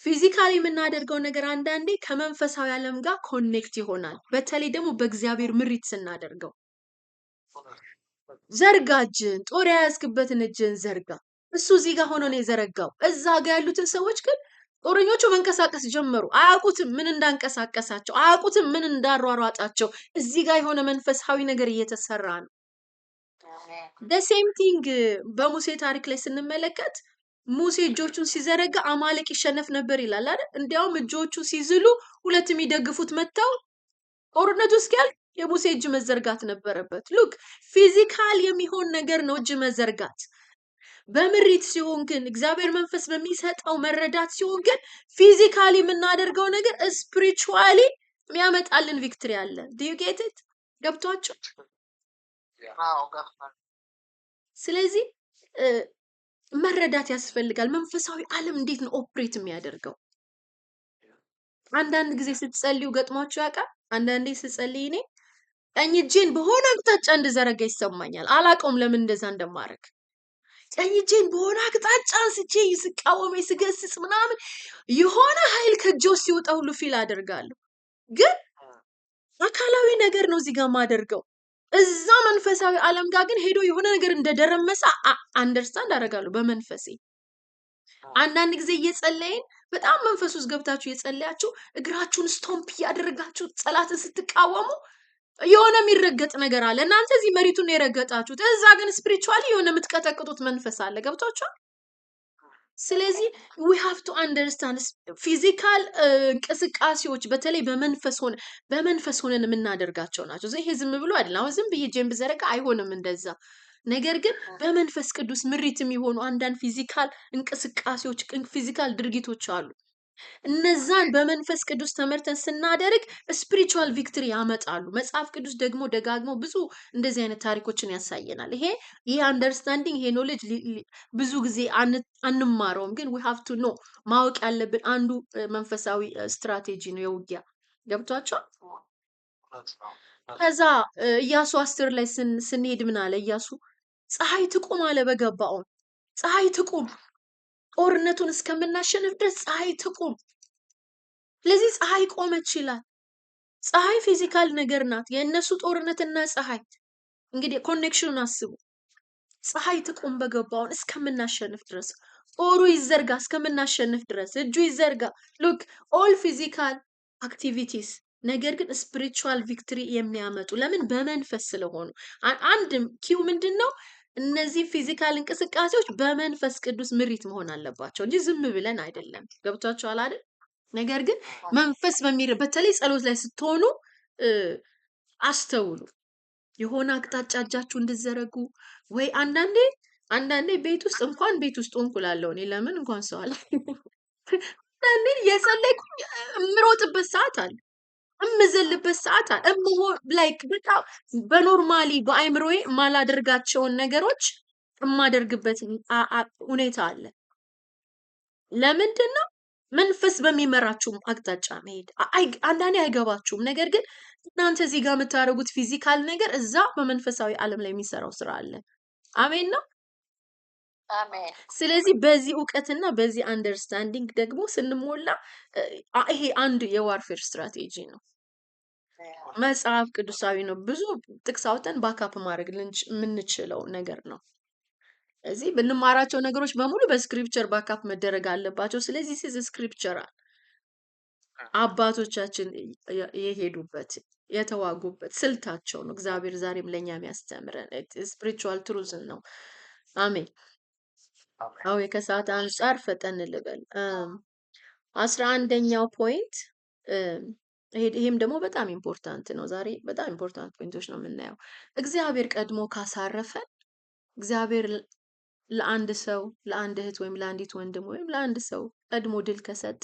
ፊዚካሊ የምናደርገው ነገር አንዳንዴ ከመንፈሳዊ ዓለም ጋር ኮኔክት ይሆናል። በተለይ ደግሞ በእግዚአብሔር ምሪት ስናደርገው። ዘርጋ እጅን፣ ጦር የያዝክበትን እጅን ዘርጋ። እሱ እዚህ ጋር ሆኖ ነው የዘረጋው። እዛ ጋር ያሉትን ሰዎች ግን ጦረኞቹ መንቀሳቀስ ጀመሩ። አያውቁትም ምን እንዳንቀሳቀሳቸው፣ አያውቁትም ምን እንዳሯሯጣቸው። እዚህ ጋር የሆነ መንፈሳዊ ነገር እየተሰራ ነው። the same thing በሙሴ ታሪክ ላይ ስንመለከት ሙሴ እጆቹን ሲዘረጋ አማሌቅ ይሸነፍ ነበር ይላል አይደል? እንዲያውም እጆቹ ሲዝሉ ሁለት የሚደግፉት መተው ጦርነቱ እስኪያልቅ የሙሴ እጅ መዘርጋት ነበረበት። ሉክ ፊዚካል የሚሆን ነገር ነው እጅ መዘርጋት። በምሪት ሲሆን ግን እግዚአብሔር መንፈስ በሚሰጠው መረዳት ሲሆን ግን ፊዚካሊ የምናደርገው ነገር ስፒሪቹዋሊ የሚያመጣልን ቪክትሪ አለ። ዱ ዩ ጌት ኢት? ገብቷችሁ? ስለዚህ መረዳት ያስፈልጋል። መንፈሳዊ ዓለም እንዴት ነው ኦፕሬት የሚያደርገው? አንዳንድ ጊዜ ስትጸልዩ ገጥሟችሁ ያውቃል? አንዳንዴ ስጸልይ እኔ ቀኝ እጄን በሆነ አቅጣጫ እንድዘረጋ ይሰማኛል። አላውቀውም ለምን እንደዛ እንደማደርግ። ቀኝ እጄን በሆነ አቅጣጫ አንስቼ ስቃወም ስገስጽ ምናምን የሆነ ኃይል ከእጄ ውስጥ ሲወጣ ሁሉ ፊል አደርጋለሁ። ግን አካላዊ ነገር ነው እዚህ ጋር ማደርገው። እዛ መንፈሳዊ ዓለም ጋር ግን ሄዶ የሆነ ነገር እንደደረመሰ አንደርስታንድ አደርጋለሁ በመንፈሴ። አንዳንድ ጊዜ እየጸለይን በጣም መንፈስ ውስጥ ገብታችሁ እየጸለያችሁ እግራችሁን ስቶምፕ እያደረጋችሁ ጸላትን ስትቃወሙ የሆነ የሚረገጥ ነገር አለ። እናንተ እዚህ መሬቱን የረገጣችሁት፣ እዛ ግን ስፒሪቹዋሊ የሆነ የምትቀጠቅጡት መንፈስ አለ። ገብቷችኋል? ስለዚህ we have to understand ፊዚካል እንቅስቃሴዎች በተለይ በመንፈስ ሆነን የምናደርጋቸው ናቸው። ይሄ ዝም ብሎ አይደለም። አሁን ዝም ብዬ ጄም ብዘረጋ አይሆንም እንደዛ። ነገር ግን በመንፈስ ቅዱስ ምሪት የሚሆኑ አንዳንድ ፊዚካል እንቅስቃሴዎች፣ ፊዚካል ድርጊቶች አሉ። እነዛን በመንፈስ ቅዱስ ተመርተን ስናደርግ ስፒሪቹዋል ቪክትሪ ያመጣሉ። መጽሐፍ ቅዱስ ደግሞ ደጋግሞ ብዙ እንደዚህ አይነት ታሪኮችን ያሳየናል። ይሄ አንደርስታንዲንግ ይሄ ኖሌጅ ብዙ ጊዜ አንማረውም፣ ግን ዊ ሃቭ ቱ ኖ ማወቅ ያለብን አንዱ መንፈሳዊ ስትራቴጂ ነው የውጊያ። ገብቷቸዋል። ከዛ ኢያሱ 10 ላይ ስንሄድ ምን አለ ኢያሱ? ፀሐይ ትቁም አለ በገባኦን። ፀሐይ ትቁም፣ ጦርነቱን እስከምናሸንፍ ድረስ ፀሐይ ትቁም። ስለዚህ ፀሐይ ቆመች ይላል። ፀሐይ ፊዚካል ነገር ናት። የእነሱ ጦርነትና ፀሐይ እንግዲህ ኮኔክሽኑን አስቡ። ፀሐይ ትቁም በገባኦን እስከምናሸንፍ ድረስ፣ ጦሩ ይዘርጋ እስከምናሸንፍ ድረስ፣ እጁ ይዘርጋ። ሉክ ኦል ፊዚካል አክቲቪቲስ ነገር ግን ስፒሪቹዋል ቪክትሪ የሚያመጡ ለምን? በመንፈስ ስለሆኑ። አንድ ኪው ምንድን ነው? እነዚህ ፊዚካል እንቅስቃሴዎች በመንፈስ ቅዱስ ምሪት መሆን አለባቸው እንጂ ዝም ብለን አይደለም። ገብቷችኋል አይደል? ነገር ግን መንፈስ በተለይ ጸሎት ላይ ስትሆኑ አስተውሉ። የሆነ አቅጣጫ እጃችሁ እንድዘረጉ ወይ አንዳንዴ ቤት ውስጥ እንኳን ቤት ውስጥ ሆንኩላለሁ እኔ ለምን እንኳን ሰው አለ አንዳንዴ የጸለይኩኝ እምሮጥበት ሰዓት አለ፣ እምዘልበት ሰዓት አለ። ላይክ በጣም በኖርማሊ በአይምሮዬ ማላደርጋቸውን ነገሮች የማደርግበት ሁኔታ አለ። ለምንድን ነው? መንፈስ በሚመራችሁ አቅጣጫ መሄድ። አንዳንዴ አይገባችሁም። ነገር ግን እናንተ እዚህ ጋር የምታደርጉት ፊዚካል ነገር እዛ በመንፈሳዊ ዓለም ላይ የሚሰራው ስራ አለ። አሜን ነው። ስለዚህ በዚህ እውቀትና በዚህ አንደርስታንዲንግ ደግሞ ስንሞላ ይሄ አንዱ የዋርፌር ስትራቴጂ ነው። መጽሐፍ ቅዱሳዊ ነው። ብዙ ጥቅስ አውጥተን ባካፕ ማድረግ የምንችለው ነገር ነው። እዚህ ብንማራቸው ነገሮች በሙሉ በስክሪፕቸር ባካፕ መደረግ አለባቸው። ስለዚህ ሲዝ ስክሪፕቸራል አባቶቻችን የሄዱበት የተዋጉበት ስልታቸው ነው። እግዚአብሔር ዛሬም ለኛ የሚያስተምረን ስፒሪቹዋል ትሩዝን ነው። አሜን። አዎ ከሰዓት አንጻር ፈጠን ልበል። 11ኛው ፖይንት ይሄም ደግሞ በጣም ኢምፖርታንት ነው። ዛሬ በጣም ኢምፖርታንት ፖይንቶች ነው የምናየው። እግዚአብሔር ቀድሞ ካሳረፈን፣ እግዚአብሔር ለአንድ ሰው ለአንድ እህት ወይም ለአንዲት ወንድም ወይም ለአንድ ሰው ቀድሞ ድል ከሰጠ፣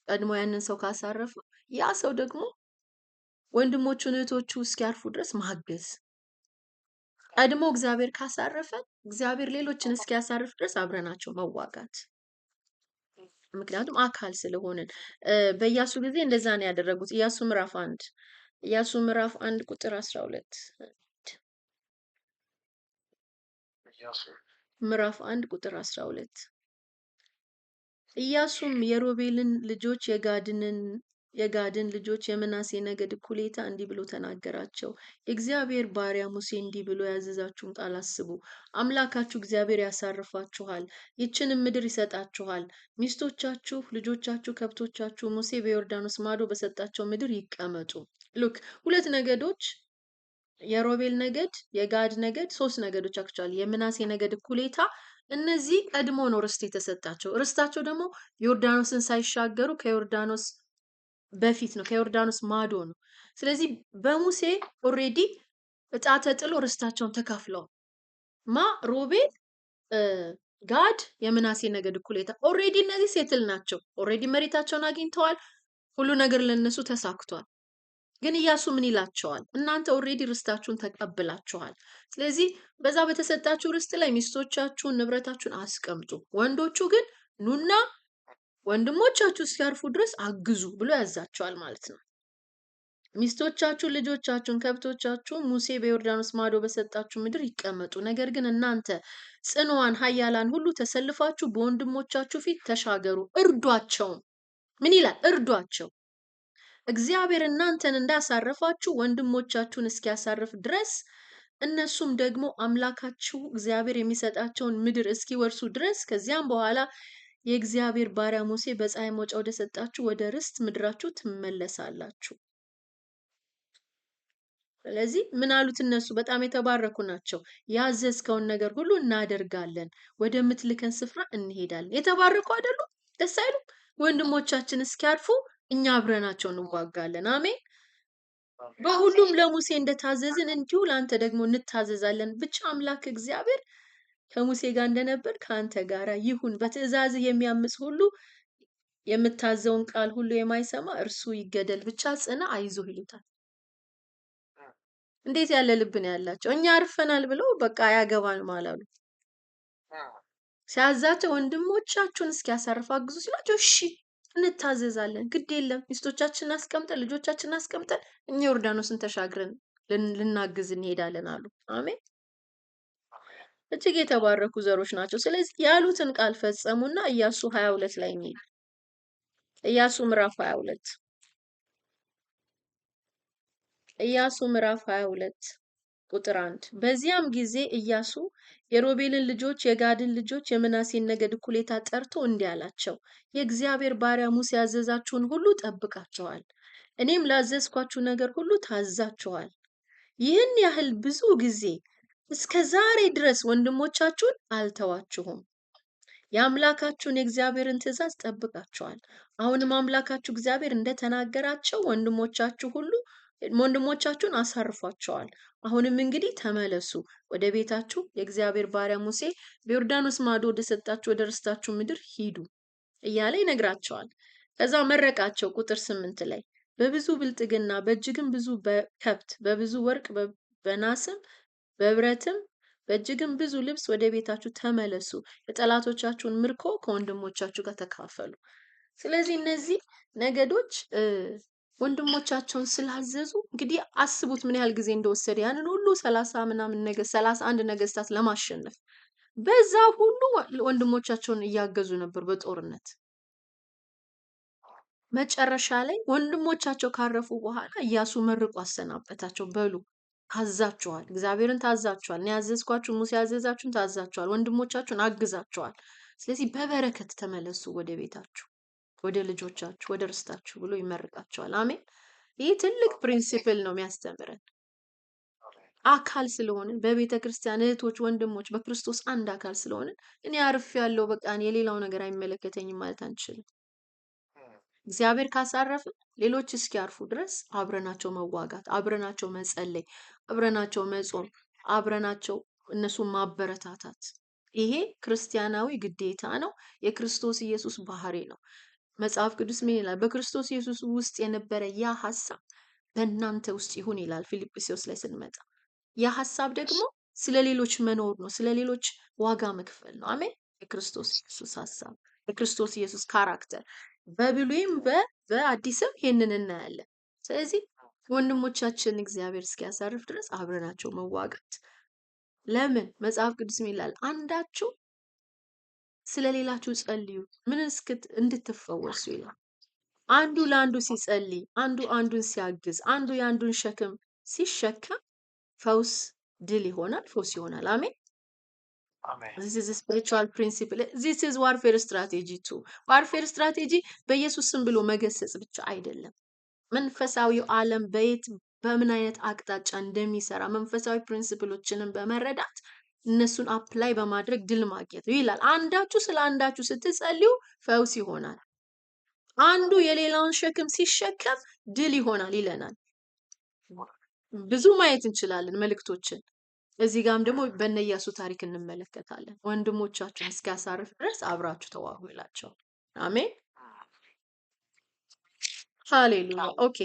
ቀድሞ ያንን ሰው ካሳረፈ፣ ያ ሰው ደግሞ ወንድሞቹን እህቶቹ እስኪያርፉ ድረስ ማገዝ። ቀድሞ እግዚአብሔር ካሳረፈን፣ እግዚአብሔር ሌሎችን እስኪያሳርፍ ድረስ አብረናቸው መዋጋት። ምክንያቱም አካል ስለሆንን። በኢያሱ ጊዜ እንደዛ ነው ያደረጉት። ኢያሱ ምዕራፍ 1 ቁጥር 12 ምዕራፍ 1 ቁጥር 12 ኢያሱም የሮቤልን ልጆች የጋድን ልጆች የምናሴ ነገድ እኩሌታ እንዲህ ብሎ ተናገራቸው። የእግዚአብሔር ባሪያ ሙሴ እንዲህ ብሎ ያዘዛችሁን ቃል አስቡ። አምላካችሁ እግዚአብሔር ያሳርፋችኋል፣ ይችንም ምድር ይሰጣችኋል። ሚስቶቻችሁ፣ ልጆቻችሁ፣ ከብቶቻችሁ ሙሴ በዮርዳኖስ ማዶ በሰጣቸው ምድር ይቀመጡ። ሉክ ሁለት ነገዶች፣ የሮቤል ነገድ፣ የጋድ ነገድ፣ 3 ነገዶች አክቹአሊ የምናሴ ነገድ እኩሌታ። እነዚህ ቀድሞ ነው ርስት የተሰጣቸው። ርስታቸው ደግሞ ዮርዳኖስን ሳይሻገሩ ከዮርዳኖስ በፊት ነው፣ ከዮርዳኖስ ማዶ ነው። ስለዚህ በሙሴ ኦሬዲ እጣ ተጥሎ ርስታቸውን ተካፍለው ሮቤል፣ ጋድ፣ የምናሴ ነገድ እኩሌታ ኦሬዲ እነዚህ ሴትል ናቸው። ኦሬዲ መሬታቸውን አግኝተዋል። ሁሉ ነገር ለነሱ ተሳክቷል። ግን ኢያሱ ምን ይላቸዋል? እናንተ ኦሬዲ ርስታችሁን ተቀብላችኋል። ስለዚህ በዛ በተሰጣችሁ ርስት ላይ ሚስቶቻችሁን፣ ንብረታችሁን አስቀምጡ። ወንዶቹ ግን ኑና ወንድሞቻችሁ እስኪያርፉ ድረስ አግዙ ብሎ ያዛቸዋል ማለት ነው። ሚስቶቻችሁን፣ ልጆቻችሁን፣ ከብቶቻችሁን ሙሴ በዮርዳኖስ ማዶ በሰጣችሁ ምድር ይቀመጡ። ነገር ግን እናንተ ጽኑዋን ኃያላን ሁሉ ተሰልፋችሁ በወንድሞቻችሁ ፊት ተሻገሩ፣ እርዷቸውም። ምን ይላል? እርዷቸው። እግዚአብሔር እናንተን እንዳሳረፋችሁ ወንድሞቻችሁን እስኪያሳርፍ ድረስ እነሱም ደግሞ አምላካችሁ እግዚአብሔር የሚሰጣቸውን ምድር እስኪወርሱ ድረስ ከዚያም በኋላ የእግዚአብሔር ባሪያ ሙሴ በፀሐይ መውጫ ወደ ሰጣችሁ ወደ ርስት ምድራችሁ ትመለሳላችሁ። ስለዚህ ምን አሉት እነሱ? በጣም የተባረኩ ናቸው። ያዘዝከውን ነገር ሁሉ እናደርጋለን፣ ወደምትልከን ስፍራ እንሄዳለን። የተባረኩ አይደሉም? ደስ አይሉም? ወንድሞቻችን እስኪያርፉ እኛ አብረናቸው እንዋጋለን። አሜን። በሁሉም ለሙሴ እንደታዘዝን እንዲሁ ለአንተ ደግሞ እንታዘዛለን። ብቻ አምላክ እግዚአብሔር ከሙሴ ጋር እንደነበር ከአንተ ጋር ይሁን። በትእዛዝህ የሚያምፅ ሁሉ የምታዘውን ቃል ሁሉ የማይሰማ እርሱ ይገደል ብቻ ጽና አይዞህ ይሉታል። እንዴት ያለ ልብ ነው ያላቸው! እኛ አርፈናል ብለው በቃ አያገባንም አላሉ። ሲያዛቸው ወንድሞቻችሁን እስኪያሳርፍ አግዙ ሲላቸው እሺ እንታዘዛለን፣ ግድ የለም ሚስቶቻችንን አስቀምጠን ልጆቻችንን አስቀምጠን እኛ ዮርዳኖስን ተሻግረን ልናግዝ እንሄዳለን አሉ። አሜን። እጅግ የተባረኩ ዘሮች ናቸው። ስለዚህ ያሉትን ቃል ፈጸሙና ኢያሱ 22 ላይ እንሂድ። ኢያሱ ምዕራፍ 22 ኢያሱ ምዕራፍ 22 ቁጥር 1 በዚያም ጊዜ ኢያሱ የሮቤልን ልጆች የጋድን ልጆች የምናሴን ነገድ እኩሌታ ጠርቶ እንዲህ አላቸው፣ የእግዚአብሔር ባሪያ ሙሴ ያዘዛችሁን ሁሉ ጠብቃችኋል፣ እኔም ላዘዝኳችሁ ነገር ሁሉ ታዛችኋል። ይህን ያህል ብዙ ጊዜ እስከ ዛሬ ድረስ ወንድሞቻችሁን አልተዋችሁም። የአምላካችሁን የእግዚአብሔርን ትእዛዝ ጠብቃችኋል። አሁንም አምላካችሁ እግዚአብሔር እንደተናገራቸው ወንድሞቻችሁን አሳርፏቸዋል። አሁንም እንግዲህ ተመለሱ ወደ ቤታችሁ፣ የእግዚአብሔር ባሪያ ሙሴ በዮርዳኖስ ማዶ ወደ ሰጣችሁ ወደ ርስታችሁ ምድር ሂዱ እያለ ይነግራቸዋል። ከዛ መረቃቸው። ቁጥር 8 ላይ በብዙ ብልጥግና በእጅግም ብዙ ከብት በብዙ ወርቅ በናስም በብረትም በእጅግም ብዙ ልብስ ወደ ቤታችሁ ተመለሱ፣ የጠላቶቻችሁን ምርኮ ከወንድሞቻችሁ ጋር ተካፈሉ። ስለዚህ እነዚህ ነገዶች ወንድሞቻቸውን ስላዘዙ እንግዲህ አስቡት ምን ያህል ጊዜ እንደወሰደ ያንን ሁሉ 31 ነገስታት ለማሸነፍ። በዛ ሁሉ ወንድሞቻቸውን እያገዙ ነበር በጦርነት። መጨረሻ ላይ ወንድሞቻቸው ካረፉ በኋላ ኢያሱ መርቆ አሰናበታቸው። በሉ ታዛችኋል፣ እግዚአብሔርን ታዛችኋል፣ እኔ ያዘዝኳችሁ ሙሴ ያዘዛችሁን ታዛችኋል፣ ወንድሞቻችሁን አግዛችኋል። ስለዚህ በበረከት ተመለሱ ወደ ቤታችሁ፣ ወደ ልጆቻችሁ፣ ወደ ርስታችሁ ብሎ ይመርቃቸዋል። አሜን። ይህ ትልቅ ፕሪንሲፕል ነው የሚያስተምረን። አካል ስለሆንን በቤተ ክርስቲያን እህቶች፣ ወንድሞች በክርስቶስ አንድ አካል ስለሆንን እኔ አርፍ ያለው በቃ የሌላው ነገር አይመለከተኝም ማለት አንችልም። እግዚአብሔር ካሳረፍን ሌሎች እስኪያርፉ ድረስ አብረናቸው መዋጋት፣ አብረናቸው መጸለይ፣ አብረናቸው መጾም፣ አብረናቸው እነሱን ማበረታታት፣ ይሄ ክርስቲያናዊ ግዴታ ነው። የክርስቶስ ኢየሱስ ባህሪ ነው። መጽሐፍ ቅዱስ ምን ይላል? በክርስቶስ ኢየሱስ ውስጥ የነበረ ያ ሐሳብ በእናንተ ውስጥ ይሁን ይላል ፊልጵስዩስ ላይ ስንመጣ። ያ ሐሳብ ደግሞ ስለ ሌሎች መኖር ነው፣ ስለ ሌሎች ዋጋ መክፈል ነው። አሜን። የክርስቶስ ኢየሱስ ሐሳብ፣ የክርስቶስ ኢየሱስ ካራክተር በብሉይም በአዲስም ይሄንን እናያለን። ስለዚህ ወንድሞቻችን እግዚአብሔር እስኪያሳርፍ ድረስ አብረናቸው መዋጋት። ለምን? መጽሐፍ ቅዱስ ይላል አንዳችሁ ስለሌላችሁ ጸልዩ ምን እንድትፈወሱ ይላል። አንዱ ለአንዱ ሲጸልይ፣ አንዱ አንዱን ሲያግዝ፣ አንዱ የአንዱን ሸክም ሲሸከም ፈውስ ድል ይሆናል፣ ፈውስ ይሆናል። አሜን። This is a spiritual principle. This is warfare strategy too. warfare strategy በኢየሱስ ስም ብሎ መገሰጽ ብቻ አይደለም። መንፈሳዊው ዓለም በምን አይነት አቅጣጫ እንደሚሰራ መንፈሳዊ ፕሪንሲፕሎችንን በመረዳት እነሱን አፕላይ በማድረግ ድል ማግኘት ይላል። አንዳችሁ ስለ አንዳችሁ ስትጸልዩ ፈውስ ይሆናል። አንዱ የሌላውን ሸክም ሲሸከም ድል ይሆናል ይለናል። ብዙ ማየት እንችላለን መልእክቶችን። እዚህ ጋርም ደግሞ በእነ ኢያሱ ታሪክ እንመለከታለን። ወንድሞቻችሁን እስኪያሳርፍ ድረስ አብራችሁ ተዋጉ ይላቸዋል። አሜን። ሃሌሉያ። ኦኬ።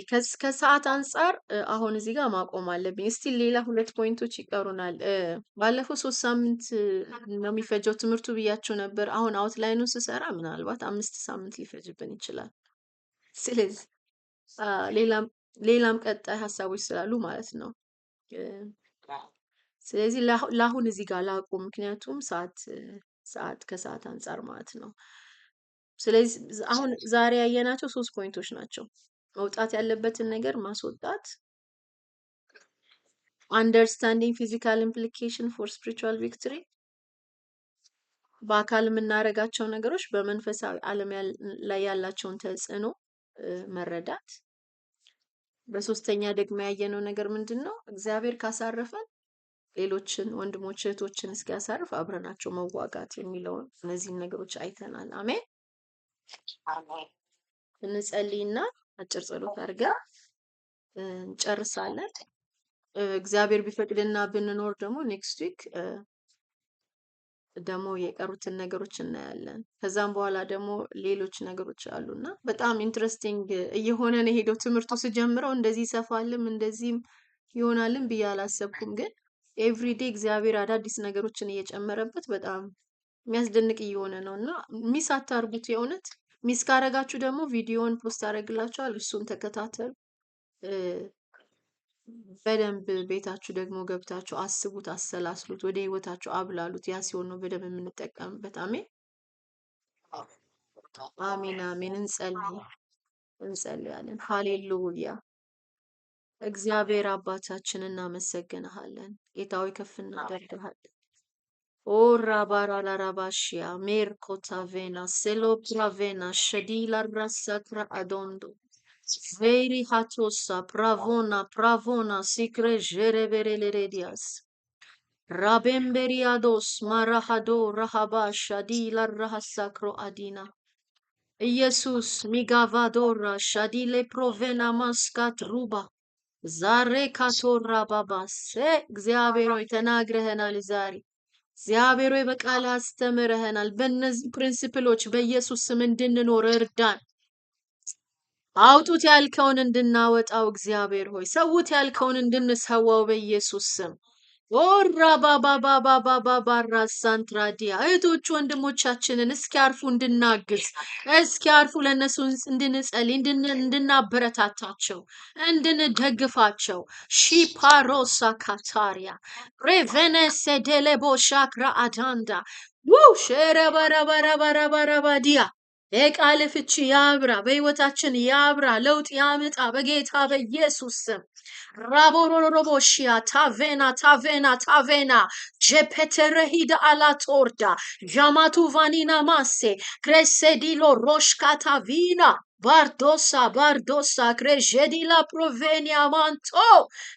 ከሰዓት አንጻር አሁን እዚህ ጋር ማቆም አለብኝ። እስቲ ሌላ 2 ፖይንቶች ይቀሩናል። ባለፈው 3 ሳምንት ነው የሚፈጀው ትምህርቱ ብያችሁ ነበር። አሁን አውትላይኑን ስሰራ ምናልባት 5 ሳምንት ሊፈጅብን ይችላል። ስለዚህ ሌላም ቀጣይ ሀሳቦች ስላሉ ማለት ነው። ስለዚህ ለአሁን እዚህ ጋር ላቁም፣ ምክንያቱም ከሰዓት አንጻር ማለት ነው። ስለዚህ አሁን ዛሬ ያየናቸው 3 ፖይንቶች ናቸው። መውጣት ያለበትን ነገር ማስወጣት፣ አንደርስታንዲንግ ፊዚካል ኢምፕሊኬሽን ፎር ስፒሪቹዋል ቪክቶሪ፣ በአካል የምናደርጋቸው ነገሮች በመንፈሳዊ ዓለም ላይ ያላቸውን ተጽዕኖ መረዳት። በሶስተኛ ደግሞ ያየነው ነገር ምንድነው? እግዚአብሔር ካሳረፈን ሌሎችን ወንድሞች እህቶችን እስኪያሳርፍ አብረናቸው መዋጋት የሚለውን እነዚህን ነገሮች አይተናል። አሜን። እንጸልይና አጭር ጸሎት አድርገን እንጨርሳለን። እግዚአብሔር ቢፈቅድና ብንኖር ደግሞ ኔክስት ዊክ ደግሞ የቀሩትን ነገሮች እናያለን። ከዛም በኋላ ደግሞ ሌሎች ነገሮች አሉና በጣም ኢንትረስቲንግ እየሆነ ነው ሄደው። ትምህርቱ ስጀምረው እንደዚህ ይሰፋልም እንደዚህም ይሆናልም ብዬ አላሰብኩም። ግን ኤቭሪዴ እግዚአብሔር አዳዲስ ነገሮችን እየጨመረበት በጣም የሚያስደንቅ እየሆነ ነው እና ሚስ አታርጉት። የእውነት ሚስ ካረጋችሁ ደግሞ ቪዲዮውን ፖስት አደርግላችኋል፣ እሱን ተከታተሉ። በደንብ ቤታችሁ ደግሞ ገብታችሁ አስቡት፣ አሰላስሉት፣ ወደ ህይወታችሁ አብላሉት። ያ ሲሆን ነው በደንብ የምንጠቀምበት። አሜን አሜን አሜን። እንጸልያለን። ሃሌሉያ። እግዚአብሔር አባታችን እናመሰግንሃለን። ጌታዊ ከፍ እናደርግሃለን። ኦራ ባራ ላራባሽያ ሜርኮታ ቬና ሴሎ ፕራቬና ሸዲላ ራሳክራ አዶንዶ ቬሪ ሃቶሳ ፕራቮና ሲክሬ ጀሬቤሬሌሬዲያስ ራቤምቤሪያዶስ ማራሃዶ ረሃባሻ ዲላ ራሃሳክሮ አዲና ኢየሱስ ሚጋቫዶራ ሻዲሌ ፕሮቬና ማስካት ሩባ ዛሬ ካቶራ ባባስ እግዚአብሔር ሆይ ተናግረህናል። ዛሬ እግዚአብሔር ሆይ በቃል አስተምረህናል። በእነዚህ ፕሪንሲፕሎች በኢየሱስ ስም እንድንኖር እርዳን። አውጡት ያልከውን እንድናወጣው እግዚአብሔር ሆይ ሰውት ያልከውን እንድንሰዋው በኢየሱስ ስም ኦራ ባባባባባባራ ሳንትራዲያ እህቶች ወንድሞቻችንን እስኪያርፉ እንድናግዝ እስኪያርፉ ለነሱ እንድንጸልይ እንድናበረታታቸው እንድንደግፋቸው ሺፓሮሳ ካታሪያ ሬቨነሴ ዴሌቦ ሻክራ አዳንዳ ሸረበረበረበረበረበዲያ የቃል ፍቺ ያብራ፣ በህይወታችን ያብራ፣ ለውጥ ያምጣ በጌታ በኢየሱስ ስም። ራቦሮሮቦሺያ ታቬና ጀፔተረሂዳ አላቶርዳ ጃማቱ ቫኒና ማሴ ክሬሴዲሎ ሮሽካታቪና ባርዶሳ ክሬዤዲላ ፕሮቬኒያ ማንቶ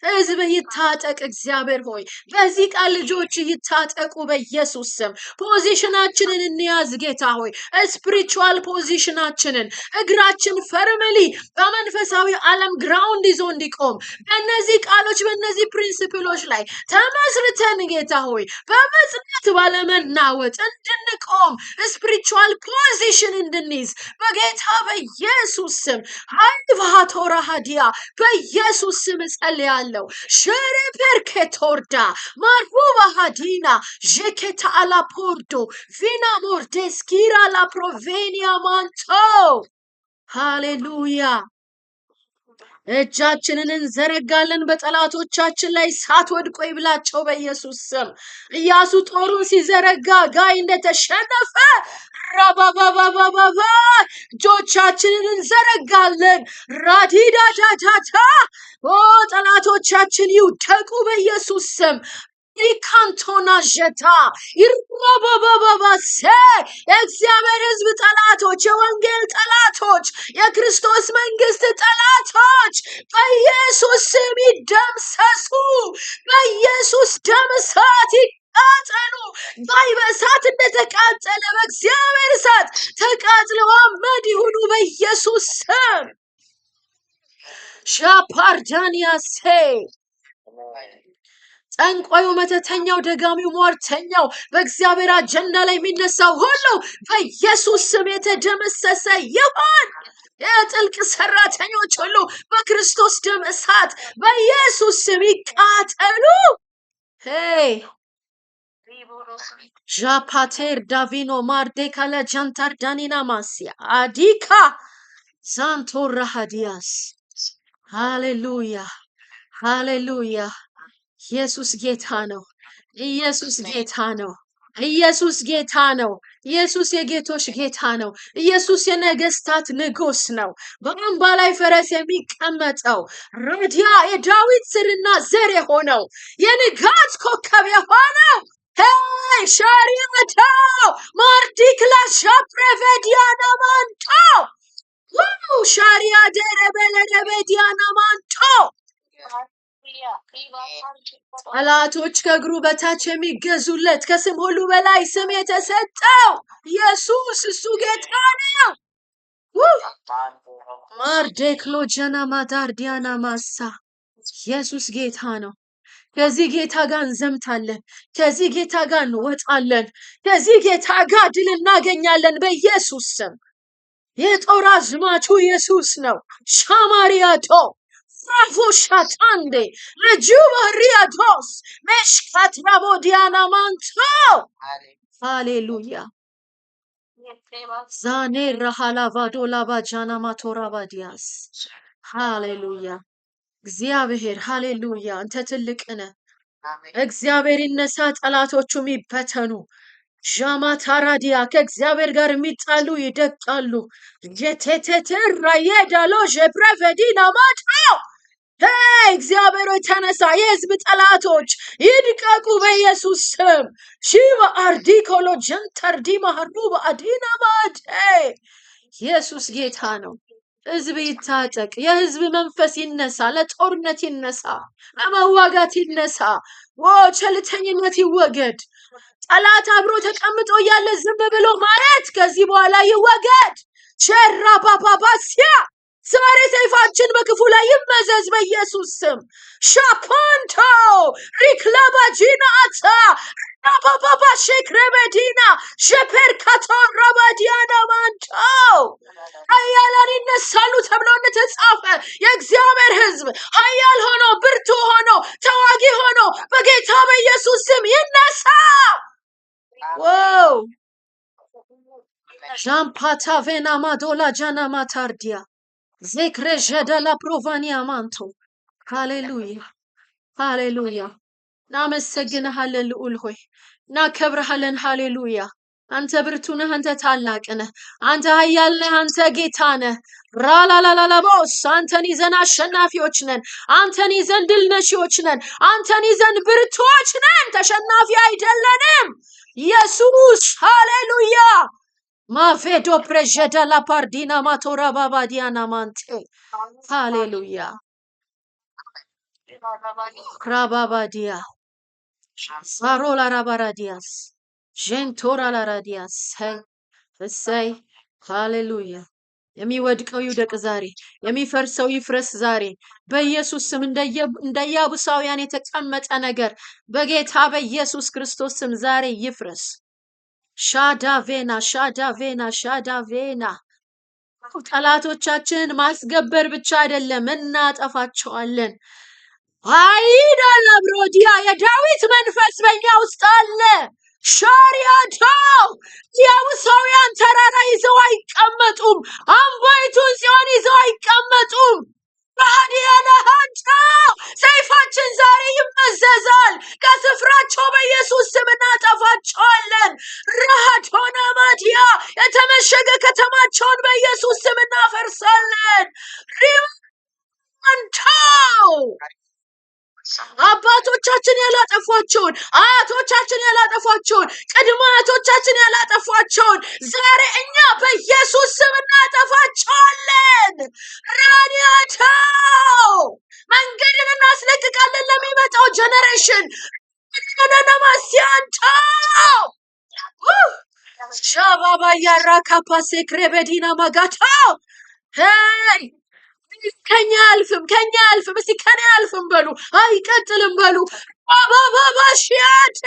ህዝብ ይታጠቅ። እግዚአብሔር ሆይ በዚህ ቃል ልጆች ይታጠቁ በኢየሱስ ስም። ፖዚሽናችንን እንያዝ ጌታ ሆይ ስፒሪቹዋል ፖዚሽናችንን እግራችን ፈርመሊ በመንፈሳዊ ዓለም ግራውንድ ይዞ እንዲቆም በእነዚህ ቃሎች በእነዚህ ፕሪንሲፕሎች ላይ ተመስርተን ጌታ ሆይ በመጽናት ባለመናወጥ እንድንቆም ስፒሪቹዋል ፖዚሽን እንድንይዝ በጌታ በኢየሱስ ስም ሃይቫቶራ ሃዲያ በኢየሱስ ስም ጸልያለሁ። ሸረፐርኬቶርዳ ማርቡባ ሃዲና ጀኬታ አላፖርዶ ቪና ሞርዴስኪራ ላ ፕሮቬኒያ ማንቶ ሃሌሉያ። እጃችንን እንዘረጋለን በጠላቶቻችን ላይ እሳት ወድቆ ይብላቸው በኢየሱስ ስም። ኢያሱ ጦሩን ሲዘረጋ ጋይ እንደተሸነፈ ራባባባባባ እጆቻችንን እንዘረጋለን። ራዲዳዳዳታ ጠላቶቻችን ይውደቁ በኢየሱስ ስም። ሪካንቶና ጀታ ይርባባባባሴ የእግዚአብሔር ሕዝብ ጠላቶች፣ የወንጌል ጠላቶች፣ የክርስቶስ መንግስት ጠላቶች በኢየሱስ ስም ይደምሰሱ። በኢየሱስ ደም እሳት ይቃጠሉ። ጋይ በእሳት እንደተቃጠለ በእግዚአብሔር እሳት ተቃጥለው አመድ ይሁኑ በኢየሱስ ስም። ሻፓርዳኒያሴ ጠንቋዩ፣ መተተኛው፣ ደጋሚው፣ ሟርተኛው በእግዚአብሔር አጀንዳ ላይ የሚነሳው ሁሉ በኢየሱስ ስም የተደመሰሰ ይሆን። የጥልቅ ሰራተኞች ሁሉ በክርስቶስ ደም እሳት በኢየሱስ ስም ይቃጠሉ። ሄይ ዣፓቴር ዳቪኖ ማርዴካላ ጃንታር ዳኒና ማሲያ አዲካ ሳንቶራ ሃዲያስ ሃሌሉያ ሃሌሉያ። ኢየሱስ ጌታ ነው። ኢየሱስ ጌታ ነው። ኢየሱስ ጌታ ነው። ኢየሱስ የጌቶች ጌታ ነው። ኢየሱስ የነገስታት ንጉስ ነው። በአምባ ላይ ፈረስ የሚቀመጠው ራዲያ የዳዊት ስርና ዘር የሆነው የንጋት ኮከብ የሆነው ሄይ ሻሪያታው ማርዲክላ ሻፕሬቬዲያና ማንቶ ሻሪያ ደረበለረበዲያና ማንቶ ጠላቶች ከእግሩ በታች የሚገዙለት ከስም ሁሉ በላይ ስም የተሰጠው ኢየሱስ እሱ ጌታ ነው። ማርዴክሎ ጀና ማዳር ዲያና ማሳ ኢየሱስ ጌታ ነው። ከዚህ ጌታ ጋር እንዘምታለን። ከዚህ ጌታ ጋር እንወጣለን። ከዚህ ጌታ ጋር ድል እናገኛለን በኢየሱስ ስም። የጦር አዝማቹ ኢየሱስ ነው። ሻማሪያቶ ፍራፎሻታንዴ ለጁባሪያቶስ መሽካትራቦዲያና ማንቶ ሃሌሉያ ዛኔ ረሃላቫዶላ ባጃና ማቶራባዲያስ ሃሌሉያ እግዚአብሔር ሃሌሉያ አንተ ትልቅ ነህ። እግዚአብሔር ይነሳ፣ ጠላቶቹም ይበተኑ። ዣማታራዲያ ከእግዚአብሔር ጋር የሚጣሉ ይደቃሉ። የቴቴቴራ የዳሎ ጀፕረቬዲና ማታው እግዚአብሔር ሆይ ተነሳ፣ የህዝብ ጠላቶች ይድቀቁ በኢየሱስ ስም። ሺባ አርዲኮሎ ጀንተርዲ ማህሩ በአዲና ማድ ኢየሱስ ጌታ ነው። ህዝብ ይታጠቅ። የህዝብ መንፈስ ይነሳ፣ ለጦርነት ይነሳ፣ ለመዋጋት ይነሳ። ቸልተኝነት ይወገድ። ጠላት አብሮ ተቀምጦ እያለ ዝም ብሎ ማየት ከዚህ በኋላ ይወገድ። ቸራ ፓፓፓሲያ ዛሬ ሰይፋችን በክፉ ላይ ይመዘዝ በኢየሱስ ስም። ሻፖንቶ ሪክላባጂና አታ ፓፓፓ ሼክረበዲና ሸፐርካቶ ረባዲያና ማንቶ ኃያላን ይነሳሉ ተብሎ እንደተጻፈ የእግዚአብሔር ህዝብ ኃያል ሆኖ ብርቱ ሆኖ ተዋጊ ሆኖ በጌታ በኢየሱስ ስም ይነሳ። ዋው ዣምፓታ ቬና ማዶላ ጃና ማታርዲያ ዜክሬጀደላ ፕሮቫኒያ ማንቶ ሃሌሉያ ሃሌሉያ። እናመሰግንሃለን ልዑል ሆይ እናከብርሃለን። ሃሌሉያ አንተ ብርቱ ነህ፣ አንተ ታላቅ ነህ፣ አንተ ኃያል ነህ፣ አንተ ጌታ ነህ። ራላላላላቦስ አንተን ይዘን አሸናፊዎች ነን። አንተን ይዘን ድል ነሺዎች ነን። አንተን ይዘን ብርቱዎች ነን። ተሸናፊ አይደለንም። ኢየሱስ ሃሌሉያ ማፌዶ ፕሬጀዳ ላፓርዲና ማቶራ ባባዲያና ማንቴ ሃሌሉያ ክራባባዲያ ሳሮላ ራባራዲያስ ጀንቶራ ላራዲያስ እሰይ ሃሌሉያ። የሚወድቀው ይውደቅ ዛሬ፣ የሚፈርሰው ይፍረስ ዛሬ በኢየሱስ ስም። እንደ ያቡሳውያን የተቀመጠ ነገር በጌታ በኢየሱስ ክርስቶስ ስም ዛሬ ይፍረስ። ሻዳቬና ሻዳቬና ሻዳቬና ጠላቶቻችንን ማስገበር ብቻ አይደለም እናጠፋቸዋለን። አይዳ ለብሮዲያ የዳዊት መንፈስ በእኛ ውስጥ አለ። ሻሪያታው ያቡሳውያን ተራራ ይዘው አይቀመጡም። አምባይቱን ጽዮን ይዘው አይቀመጡም። ባህዲያና ሃንታ ሰይፋችን ዛሬ ይመዘዛል። ከስፍራቸው በኢየሱስ ስም እናጠፋቸዋለን። ረሃቶና ማዲያ የተመሸገ ከተማቸውን በኢየሱስ ስም እናፈርሳለን። ሪማንታው አባቶቻችን ያላጠፏቸውን፣ አያቶቻችን ያላጠፏቸውን፣ ቅድመ አያቶቻችን ያላጠፏቸውን ዛሬ እኛ በኢየሱስ ስም እናጠፋቸዋለን። ራዲያታው መንገድን እናስለቅቃለን ለሚመጣው ጀነሬሽን። ነነማሲያንታው ሻባባ ያራካፓሴ ክሬቤዲና ማጋታው ሄይ ከኛ አልፍም ከኛ አልፍም። እስቲ ከኔ አልፍም በሉ፣ አይቀጥልም በሉ። ባባባባሽያቴ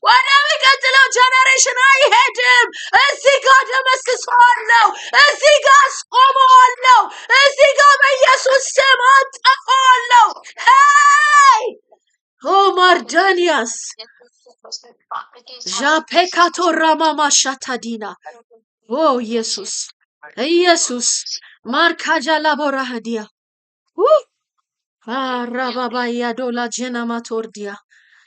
ወደሚቀጥለው ጀነሬሽን አይሄድም። እዚህ ጋር ደመስሰዋለሁ፣ እዚህ ጋር አስቆመዋለሁ፣ እዚህ ጋር በኢየሱስ ስም አጠፋዋለሁ። ሄይ ሆማርዳኒያስ ዣፔካቶራማ ማሻታዲና ኢየሱስ ኢየሱስ ማርካጃ ላቦራሃዲያ አራባባያ ዶላ ጀና ማቶርዲያ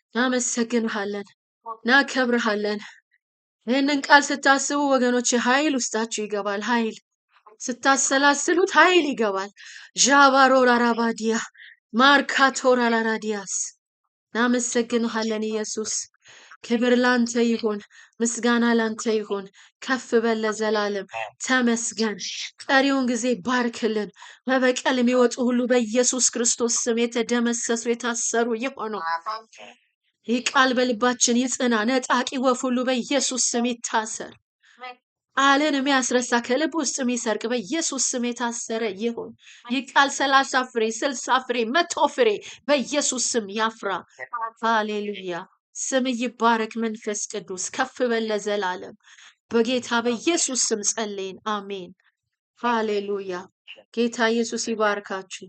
እናመሰግንሃለን፣ እናከብርሃለን። ይህንን ቃል ስታስቡ ወገኖች ኃይል ውስጣችሁ ይገባል። ኃይል ስታሰላስሉት ኃይል ይገባል። ዣባሮ ላራባዲያ ማርካቶራ ላራዲያስ እናመሰግንሃለን ኢየሱስ። ክብር ላንተ ይሁን፣ ምስጋና ላንተ ይሁን። ከፍ በል ለዘላለም ተመስገን። ቀሪውን ጊዜ ባርክልን። በበቀል የሚወጡ ሁሉ በኢየሱስ ክርስቶስ ስም የተደመሰሱ የታሰሩ ይሆኑ። ይህ ቃል በልባችን ይጽና። ነጣቂ ወፍ ሁሉ በኢየሱስ ስም ይታሰር። ቃልን የሚያስረሳ ከልብ ውስጥ የሚሰርቅ በኢየሱስ ስም የታሰረ ይሁን። ይህ ቃል 30 ፍሬ 60 ፍሬ 100 ፍሬ በኢየሱስ ስም ያፍራ። ሃሌሉያ። ስም ይባረክ። መንፈስ ቅዱስ ከፍ በል ለዘላለም። በጌታ በኢየሱስ ስም ጸለይን። አሜን። ሃሌሉያ። ጌታ ኢየሱስ ይባርካችሁ።